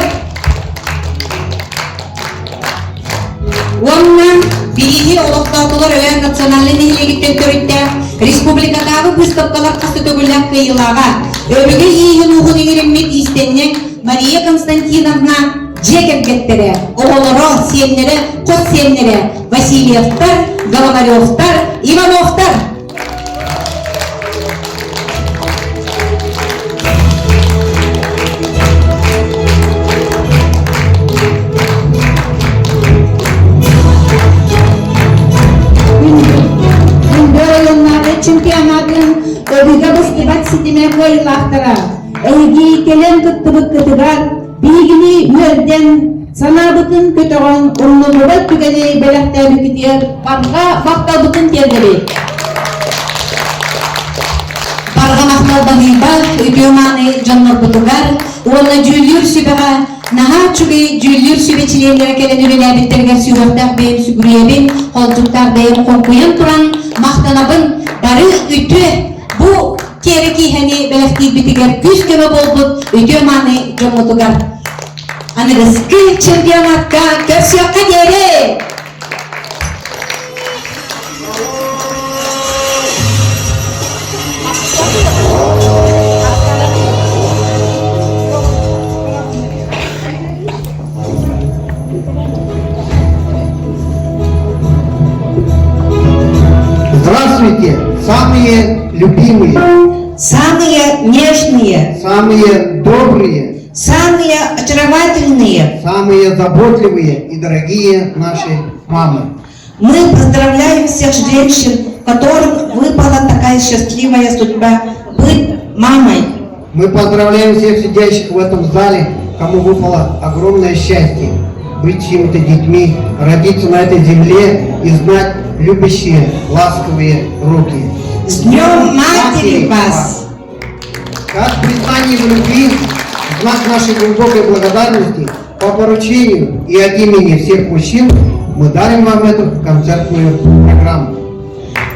Оннан бири олоқтотулар Өвен национальный нилерин төрүттән республикадагы выставкалар кастыды бүләк кыйылага. Öbüge иğin угун иңириммит истеннең Мария Константиновна Джекергеттере, оголоро сиеннере, кос сиеннере, Васильевтар, Головаревтар, Ивановтар. Чемпионатын öbüge bıstыбат ситиме кыйылактара. Эги келен кыттыбык кытыгар, бигини мөрден санабытын көтөгөн урнулубат түгени белектеби китер, барга мактабытын тергери. Барга макталбагыйба өтөманы жаннор бутугар, уолла жүйүлүр сүбага, наха чуги жүйүлүр сүбечилерлere келен үрелебиттергер сүгөктак бейим сүгүребин, колчуктар дейм конкуен туран, мактанабын бары үтө бу Кереки hani belekti bitiger küs keme bolbut ödömani jomotugar. Anıgıskı çempionatka körsiyakka dere. Здравствуйте, самые любимые, Самые нежные, самые добрые, самые очаровательные. самые заботливые и дорогие наши мамы. Мы поздравляем всех женщин, которым выпала такая счастливая судьба быть мамой. Мы поздравляем всех сидящих в этом зале, кому выпало огромное счастье быть чьими-то детьми, родиться на этой земле и знать любящие, ласковые руки. С Днем Матери вас! Как признание в любви, в знак нашей глубокой благодарности, по поручению и от имени всех мужчин, мы дарим вам эту концертную программу.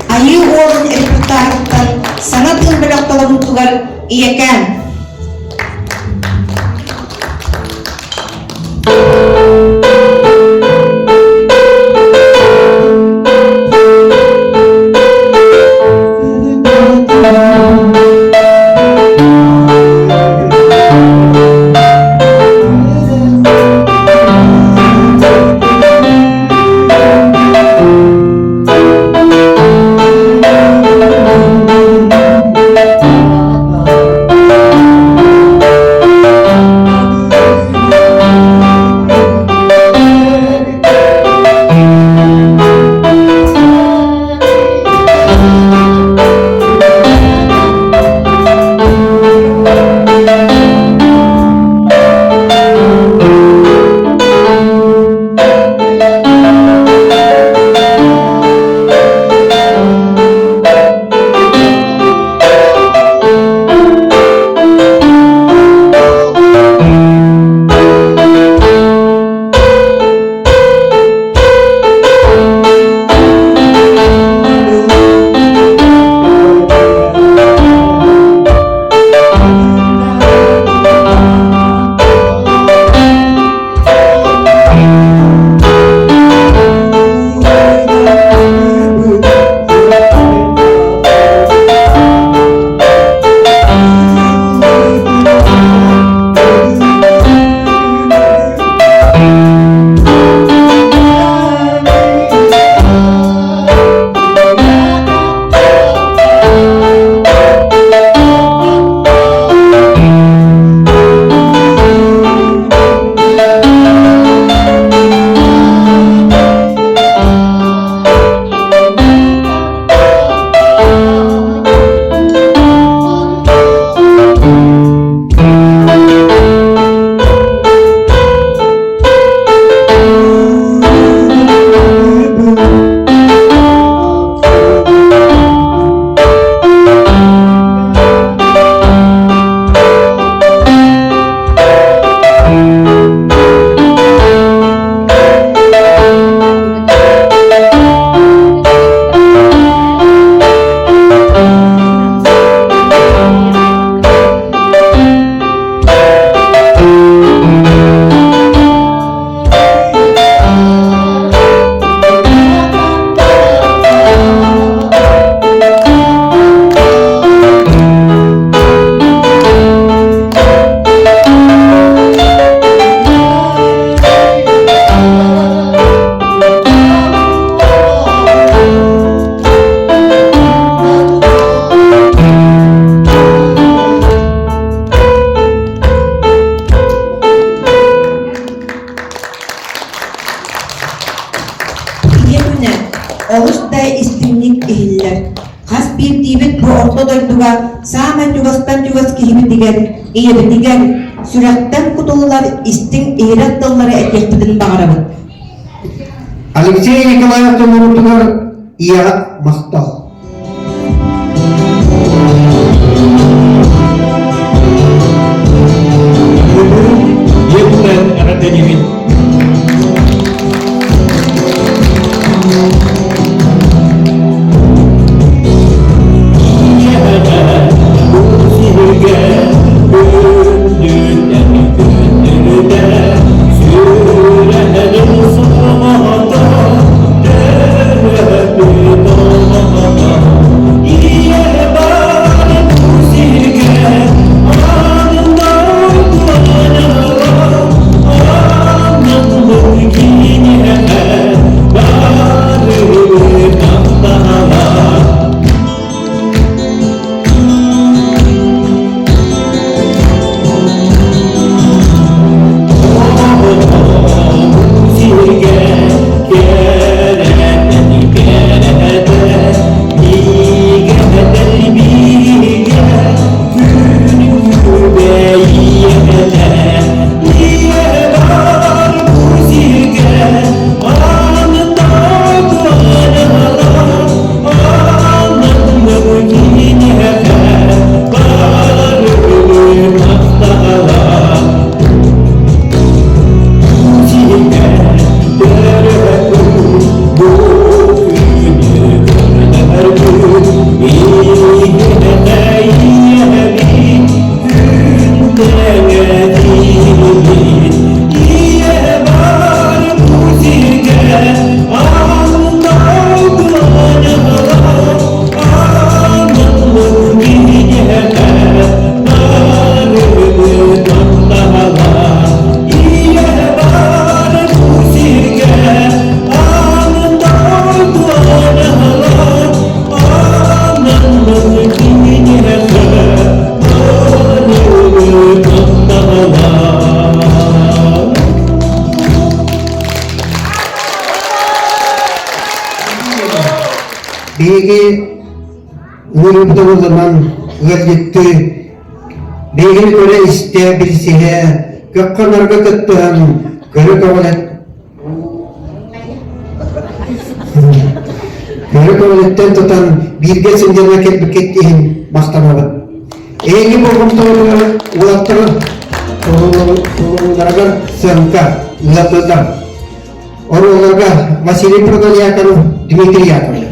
Ayı oğlun repertuarından sanat ılbıraktalarını tugar iyeken. bir dibet bu ortodoyduga samen jugastan jugas kihimi digen iyi digen sürekten kutular istin irat dalları etekpidin bağırabıt. Алексей Николаевич Муртугар iya maqtal. Yegulan Aradenimin. Begi Nurulda o zaman gayretti. Begi göre iste bilsihe kakkanarga kıttığın görü kavalet. Görü kavaletten tutan birge sindirme ketbik ettiğin maqtanabat. Egi boğumtağını ulattırı Torunlarga sığınka ulattırlar. Orunlarga Vasily Progolyakov, Dmitri Yakovlev.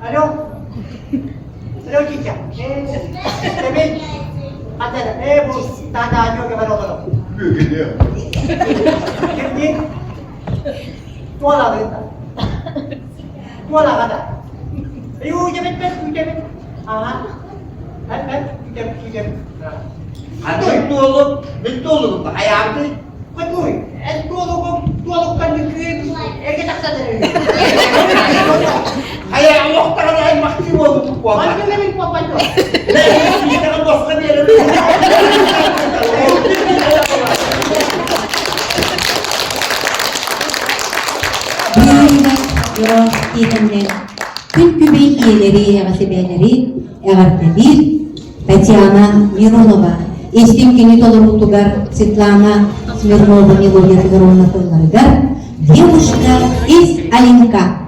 Алло, Титя. Tua lah kita. Tua lah kata. Ayo jamin. Jamin. Atau itu lo kayak apa? Betul. Tua lo kan dikit. Kita sadar. Kayak Allah taala yang maksimum kuat. Mana lebih kuat itu? Kita kan bos kan dia. Büyüğüne yoğun iğnemden tüm kübey iyileri yavaşebeleri eğertedir. Татьяна Миронова, Истим Кенитолу Тугар, Светлана Смирнова, Мелодия Тугаровна Тулгаргар, девушка из Оленька.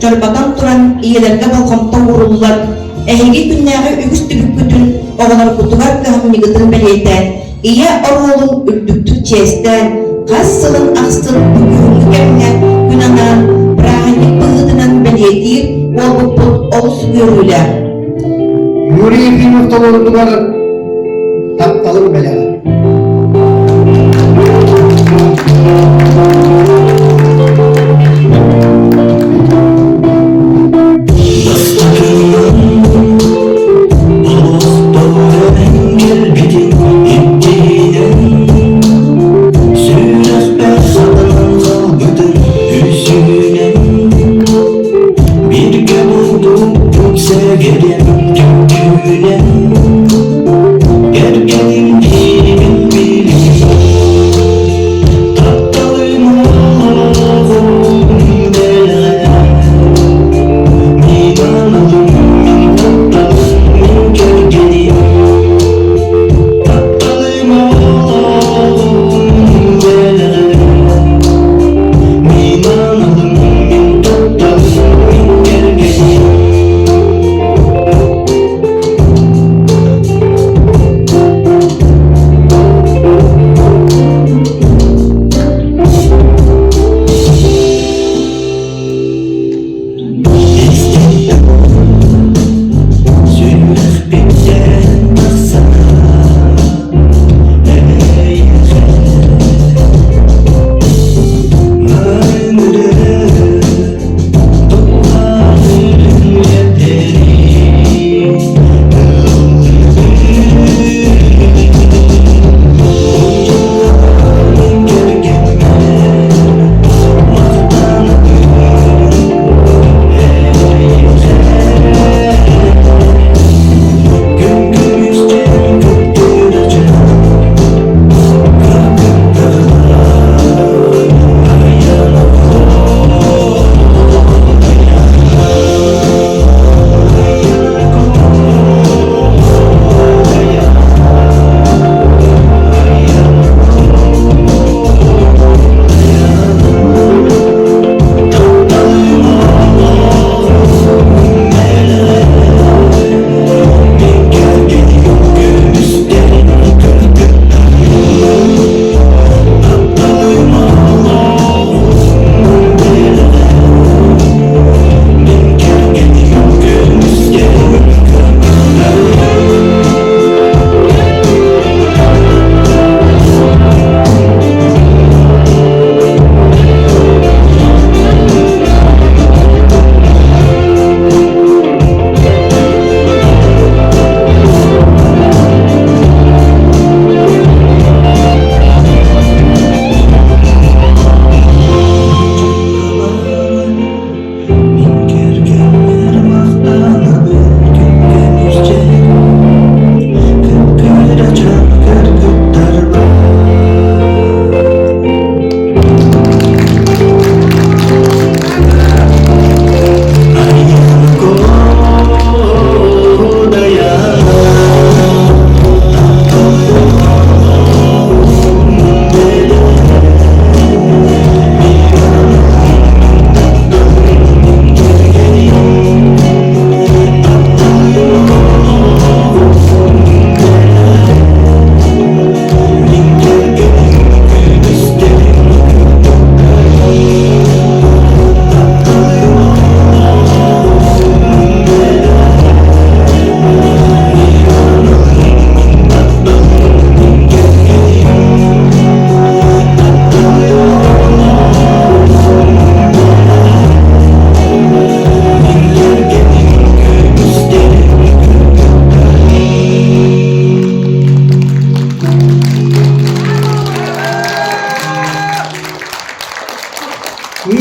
Çorbadan turan iyilerge balkamta vurullar. Ehegi günleri ügüstü bükkütün oğlar kutugar kahmini gıdın beleyten. İye orğolun ürdüktü çesten. Kassılın aksın bükürünü gemine günanan. Brahanik bığıdınan beleytir. Ol buput olus görüler. Юрий Ефимов Толору Тугар тапталын беляга.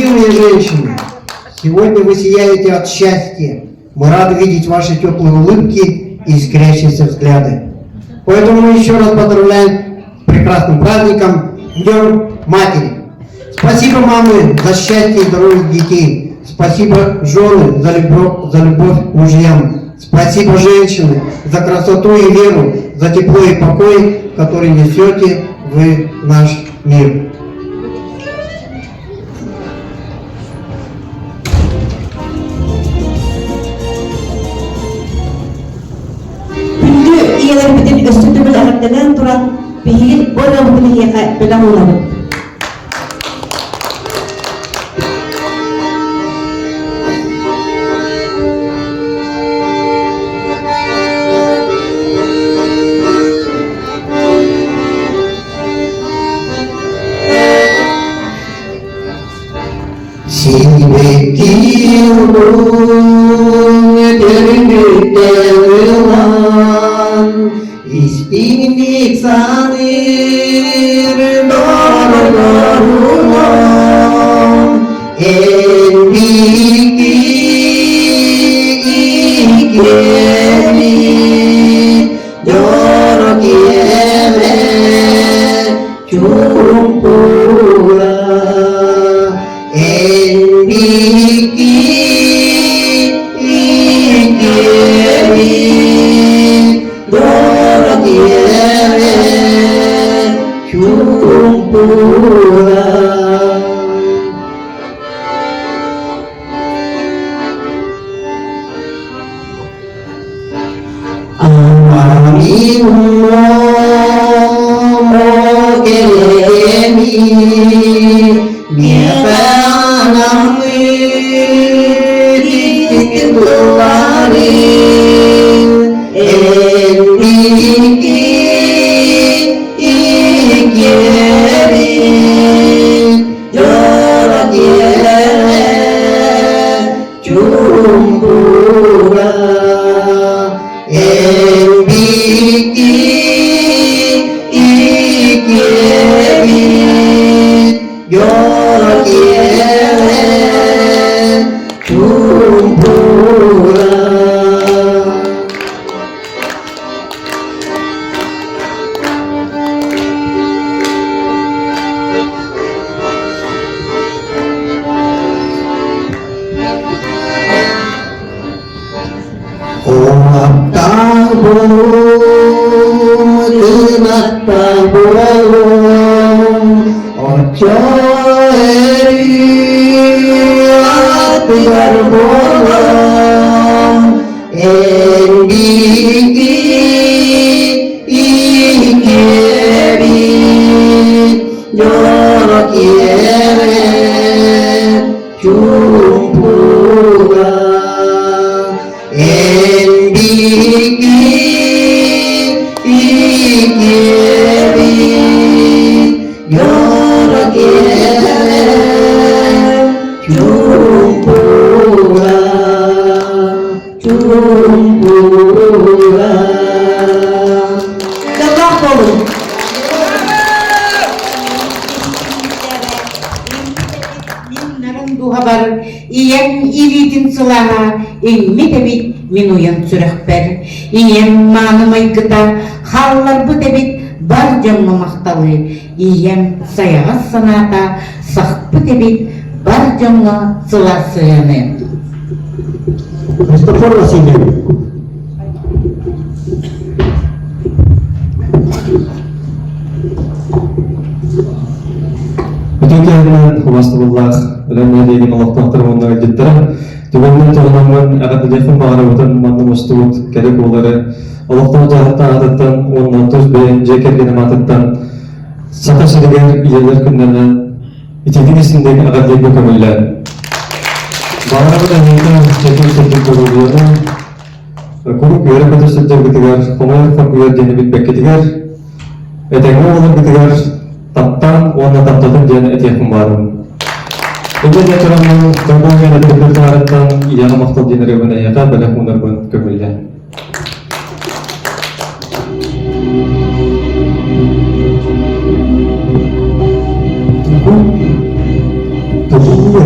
милые женщины, сегодня вы сияете от счастья. Мы рады видеть ваши теплые улыбки и искрящиеся взгляды. Поэтому мы еще раз поздравляем с прекрасным праздником, Днем Матери. Спасибо, мамы, за счастье и здоровье детей. Спасибо, жены, за любовь к мужьям. Спасибо, женщины, за красоту и веру, за тепло и покой, который несете вы в наш мир. Күллү иелер битен өстүтү белән туран бигел бора бүлегә белән улады. Испиник саныр дорогорулом, энбики икели, дорогие чумпура, энбики икели, dorogie chumpura. Amami mogelemi nyefanami dikitulari enbiki ikeri dorogie chumpura enbiki ikeri dorogie chumpura. Иян илитин сылаға, еңме дебит мен уян сүрәкпер. Иян манымай кыта, халлар бұ дебит бар жонғы мақталы. Иян саяға саната, сақ бұ дебит бар жонғы сыла сыяны. Христофор Васильев. Бүтінкерінен Хубастығыллақ білімне деген Аллахтан онына әдеттірі. Түгіннен тұғынамын әғадылеқін бағары өтін маңның ұстығыт керек олары. Аллахтан жағыттан атыттан, онынан тұз бейін жекергенім атыттан. Сақа шыргер иелер күннені итетін есіндегі әғадылеқі көмілі. Бағарабы да нейті жекен сәтін көрілуені. Күрік үйері көтір сәттер бітігер, қомайыр қорк үйер дені бітбек кетігер. Әтәңі олар бітігер. Таптан, оны таптатын дені әтеқім барым. Бұл де тұрамын, тұрбол мен әтірбір тараттан,ияғы мақтал денері өбін әйеға білі ұнырбын көмілді. Тұғыл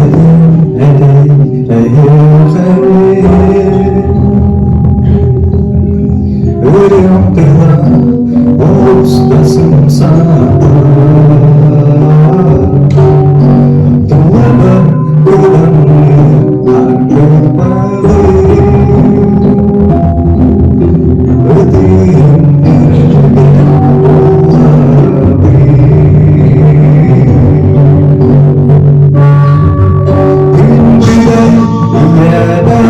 Tiada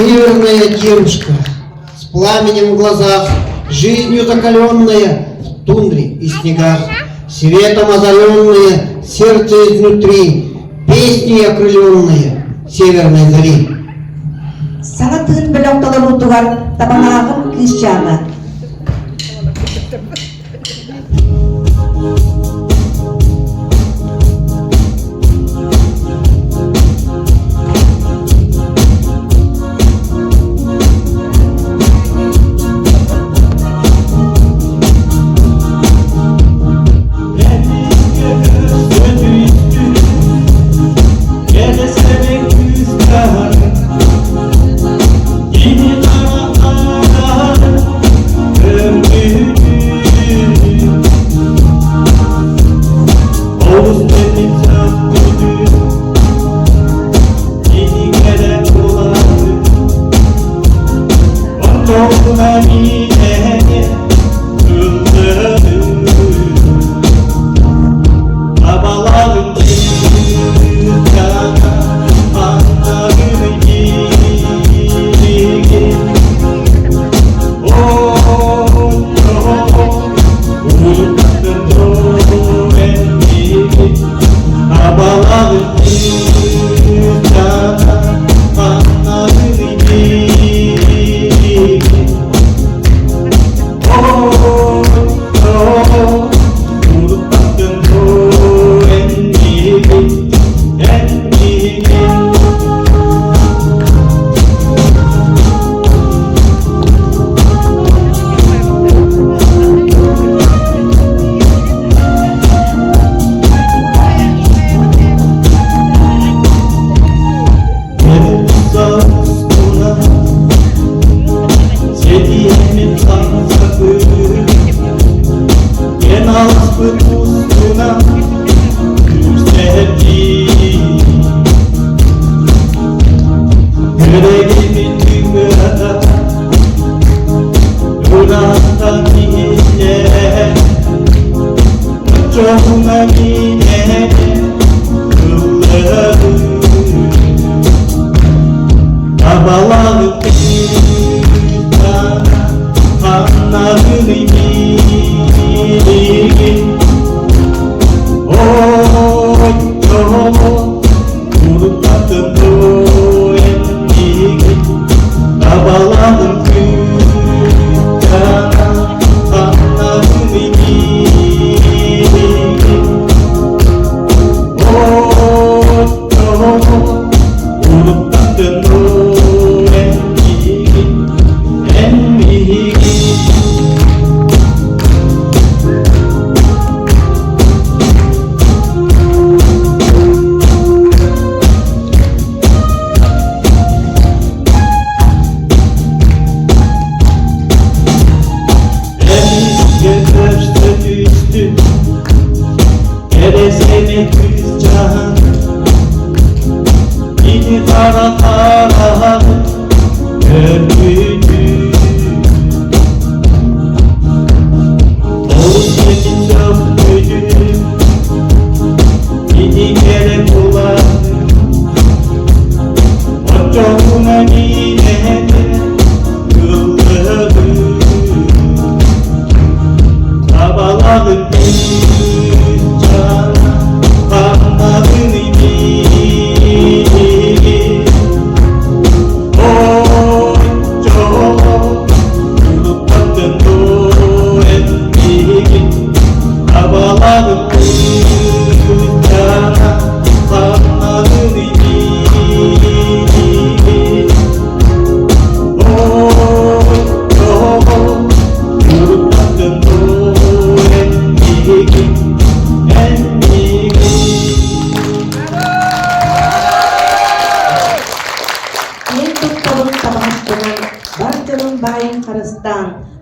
Северная девушка с пламенем в глазах, жизнью закаленная в тундре и снегах, светом озаренная, сердце изнутри, песней окрыленная северной зари. Саңа тыын бөлөк толору тугар табанаагын кыйшчаана.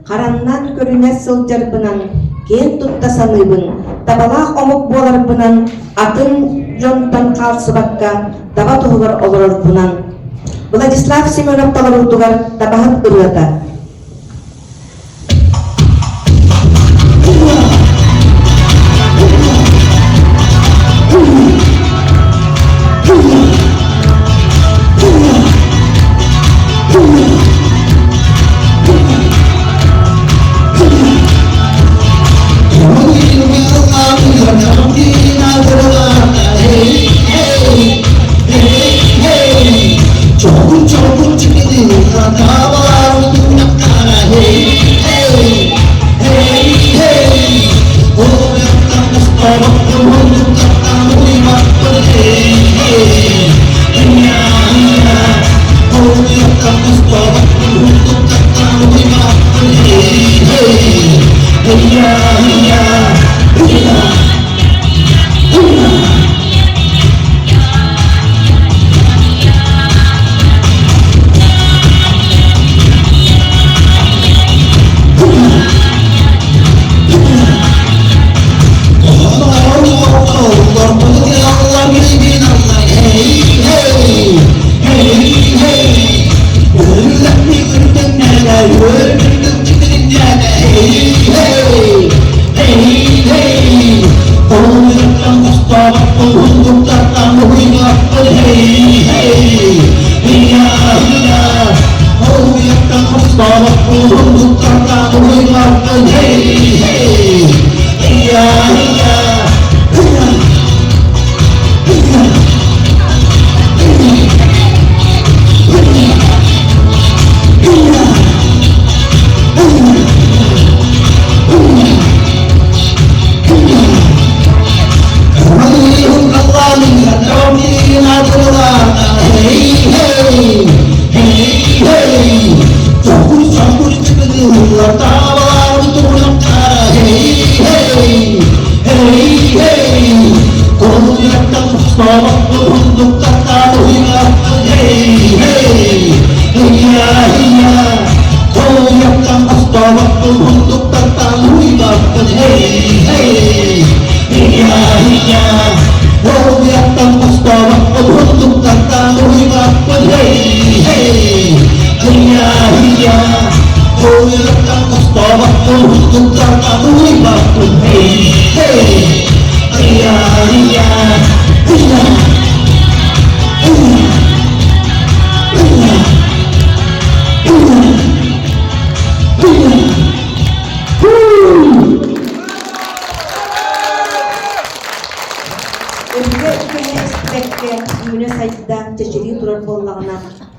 Karannan körüne sıljarpınan, ken tuttasanıbın, tabalak omuk bolarpınan, atın jontan kalsıbakka, taba tuğgar olurpınan. Vladislav Simonov talarurtugar tabahıp ırıata.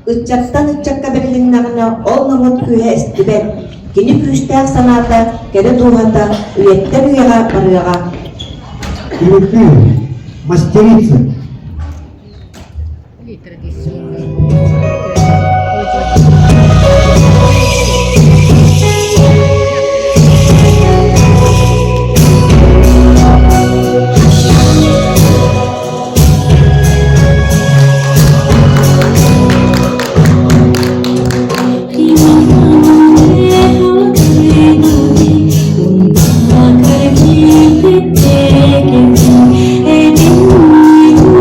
Uçaktan uçakka belirlenene ol namut kühe istibet. Kini küçtək sanata, kede duhata, üyetten üyeға barıyağa. Крутые, мастерица. Hey,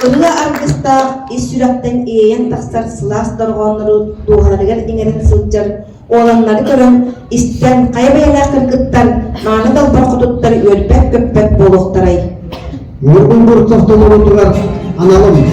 Uluga argısta isürakten iyen taksar sılas dorgonları duharıgar ingeren sılcar olanları görün isten kaybayana kırkıttar mağını dal barkututtar ölpek köppek boluqtaray. Nurgun bir toxtolub oturar analım.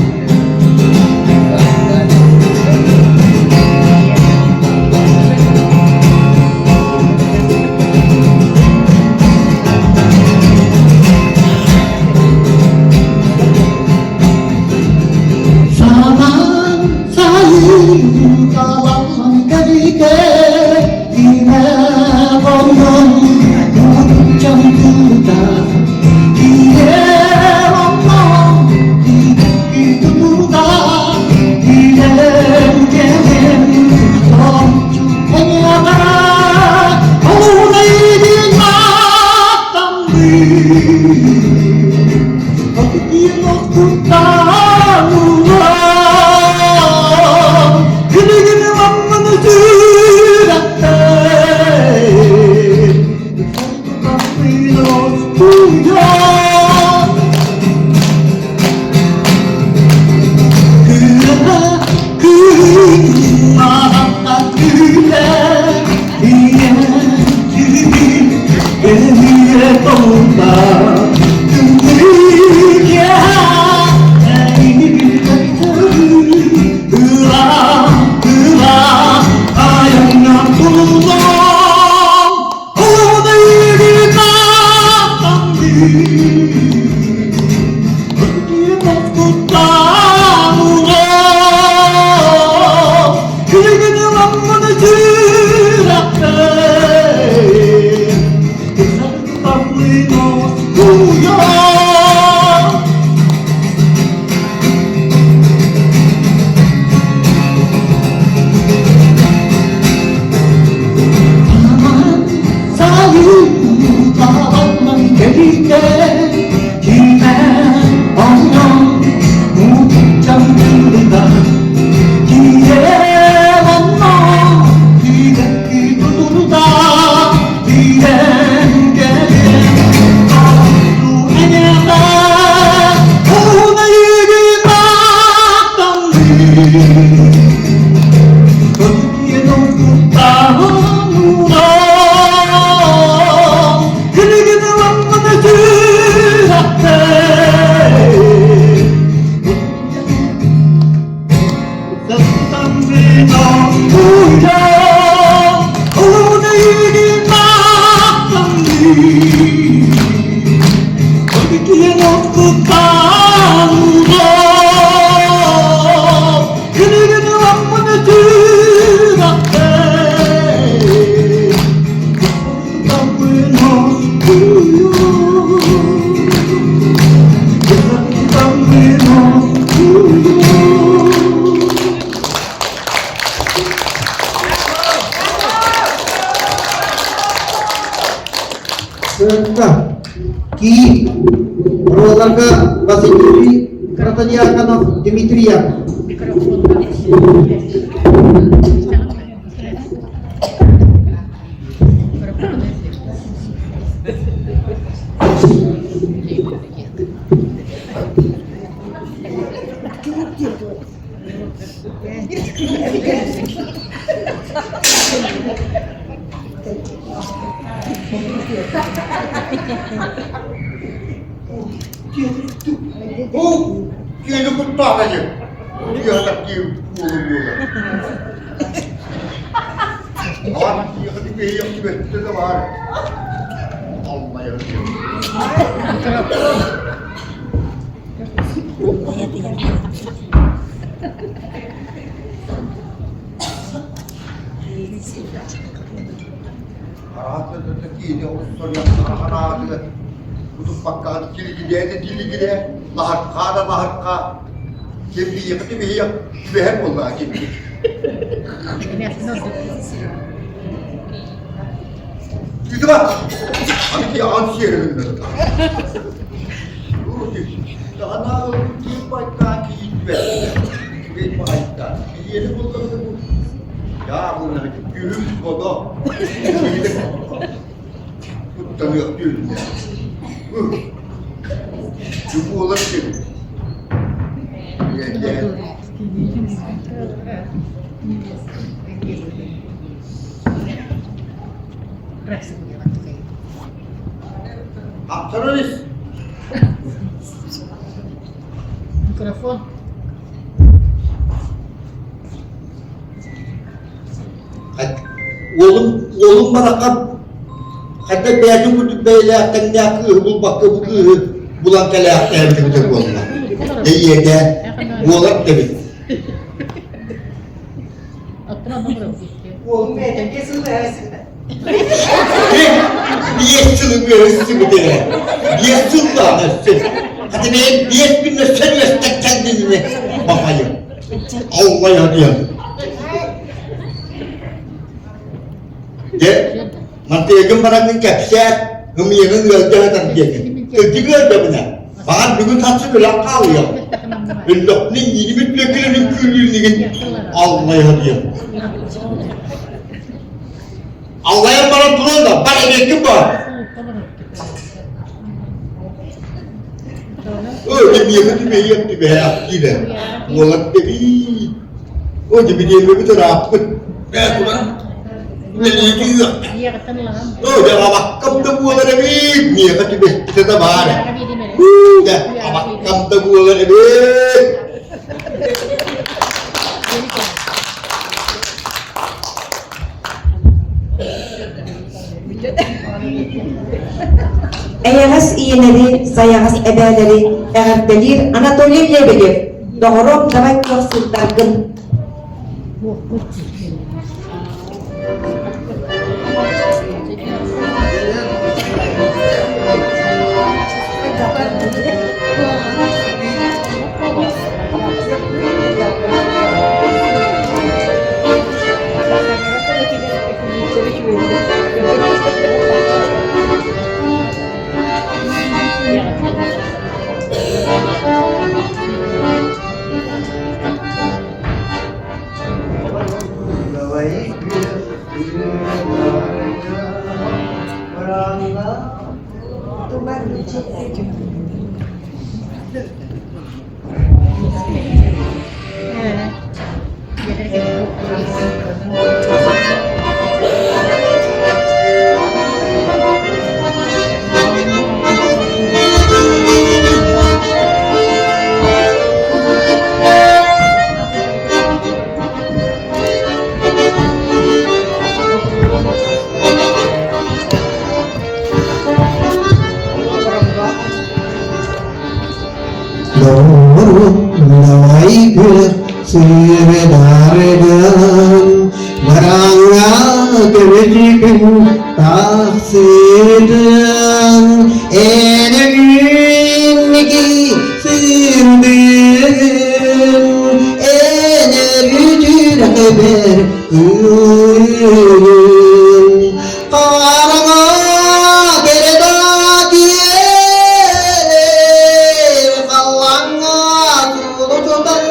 Ки Роланга Василий Протодиаконов Дмитрия. Oh, dia luput tak aja. Dia tak kira mulu-mulu. Orang dia ketika yang juga tersebar. Allah ya. Arah terteki dia usul yang arah dia. Untuk pakai cili dia, lahat ka, kembi yang ketiga yang behem pula kembi. Itu kan, kami dia ansyer dengan. Karena dia pakai dia pakai, dia ni pun ya, pun nak kirim kodo. Kita lihat dia. Cukup lagi. Terus. Mikrofon. Oğlum bırakıp hatta beyazı bu böyle akıllı bu bakı bu bulan kale aktardı bu da olma. Deyede oğlak tabi. Oğlum benim kesin versin. Niye verirsin bu dene? Niye sıllanırsın? Hadi niye bir sen göster kendini bakayım. Allah ya diyor. Ya, nanti aja barang capsat, kemudian nggak terjadi. Ketiga ada benar. Bahkan dengan satu belakang ya. Hendak ni ini betul ni kiri Allah ya dia. Allah yang maha turun dah, balik dia kembali. Oh, dia biar kita. Mulut dia. Oh, dia betul rapat. Iya ketelan. Oh, dah awak kam tebu ada ni. Ni kan kita bahar. Dah awak kam tebu ada ni. Ayagas iğneleri, sayagas ebeleri, eğerdelir, Anatolian lebelir. Doğru, davay kursu dargın. Sirdargan Maranga Kerejikin Tahsidan Enerjiki Sirdirgan Enerjir haber Karanga Keredaki Kalanga Sulusudan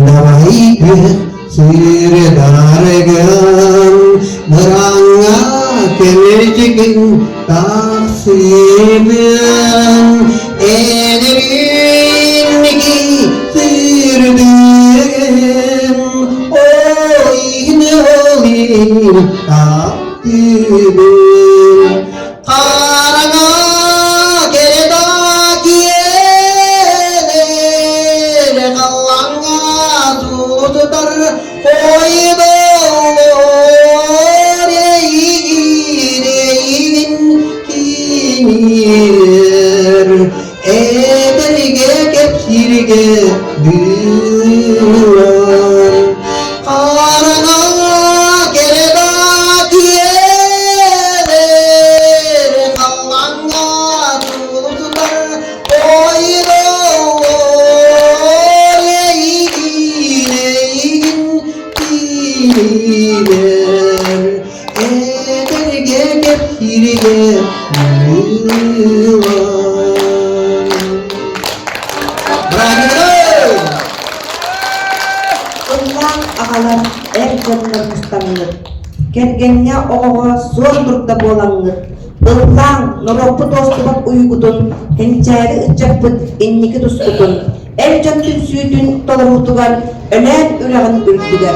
Navaike Sirdaregan Naranga Kemejikin Taksiben Ederiniki Sirdem Oyne Olir Taksiben Karanga Kereda Kiyene Kalanga Susutar Koydo Reigin Kinir Ederige Kepsirige Dilan Karanga Kereda Kiyene Kalanga Susutar Koydo Reigin Kinir Ederige Kepsirige Dilan Berani Ulang akalan erken mustangır. Kergennya oğa zor durda bolangır. Ulang noropu tostubat uygudun. Henceri ıcapıt enniki tuskutun. Erken tünsüydün tolamutugar. Ölen ürağın ürküder.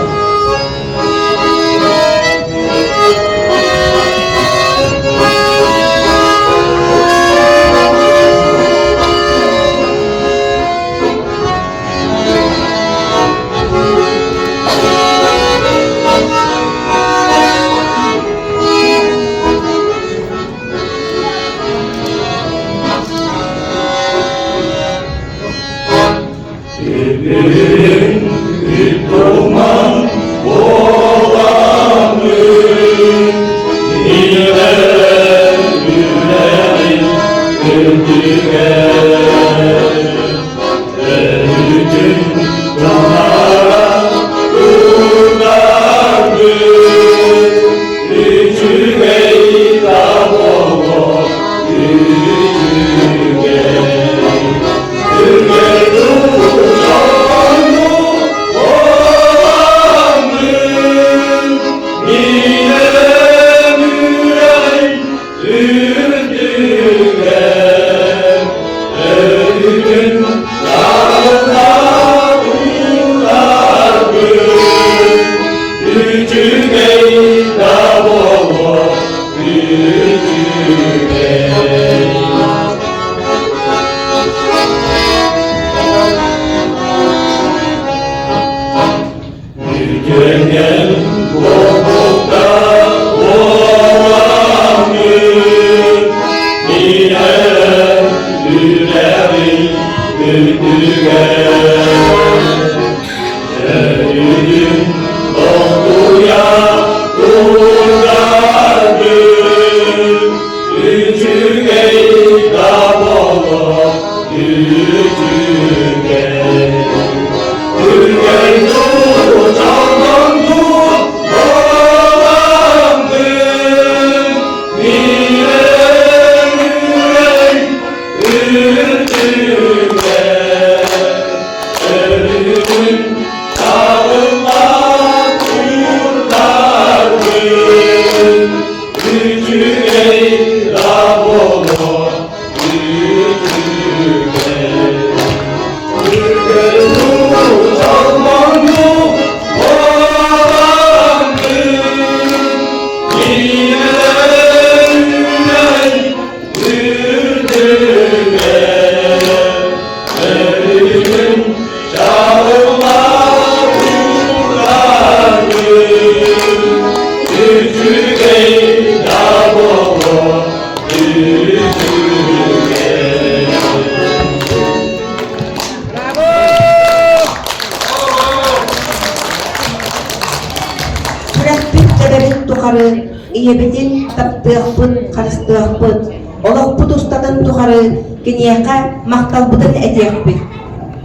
Iyebetin taptığıpın, karıştığıpın. Olak putustadan tuharı kiniyaka maktalbıdan ediyakpı.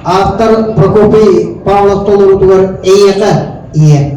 Автор Прокопий Павлов Толорутугар Эйека Ие.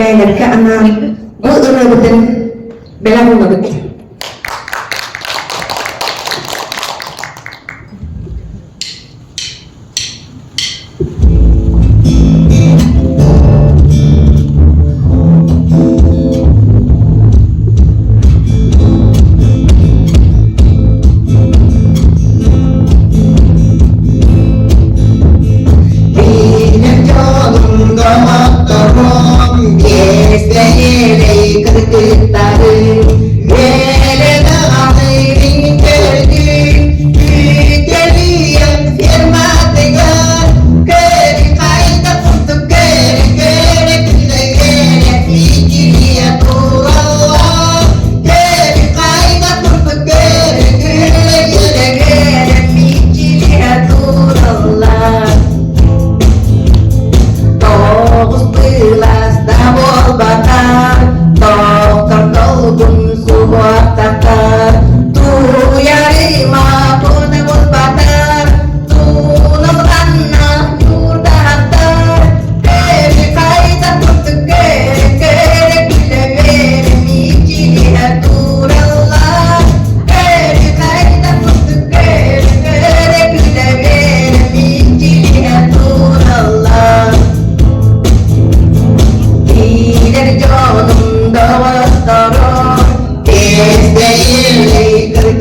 Beylerke ama bu ırıbıdın bela bulmadık. Damat terong, yes,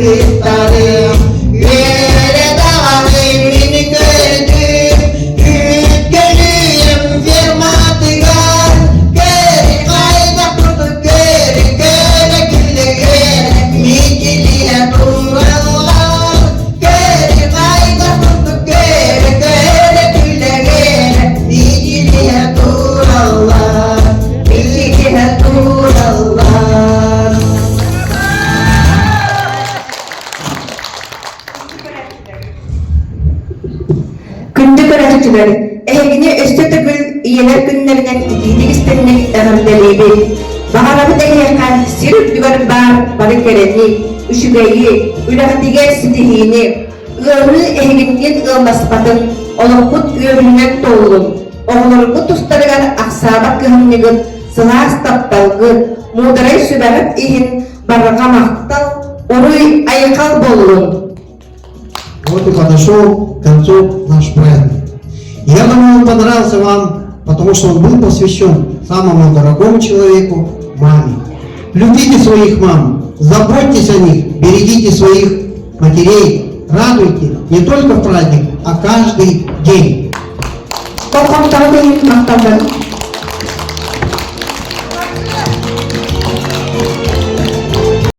isterim. Yere dağılır beni gördüm, Ütkölüyüm firmatıgar. Geri kayda kurdu geri göre güle göre, Miciliye dururlar. Geri kayda kurdu geri göre güle göre, Miciliye dururlar. Miciliye dururlar. Күндү көрәтчиләр, әгене өстө түгел иелер күннәреннән итидик истенник әгәрдәлеби. Багарабы дәгәкән сирүк дүгәр бары керәни, үшүгәйи, үләхтигә ситихини, ыры әгеннен ылмаспатын, олоқут ырыннан толун, оғлоргу тустарыгар ақсаба кыһыннигын, сылаас тапталгы, мударай сүбәгәт иһин барыга мақтал, уруй айқал болуын. Вот и подошел к концу наш праздник. Я думаю, он понравился вам, потому что он был посвящен самому дорогому человеку – маме. Любите своих мам, заботьтесь о них, берегите своих матерей, радуйте не только в праздник, а каждый день. Kokon tahu ini maktaban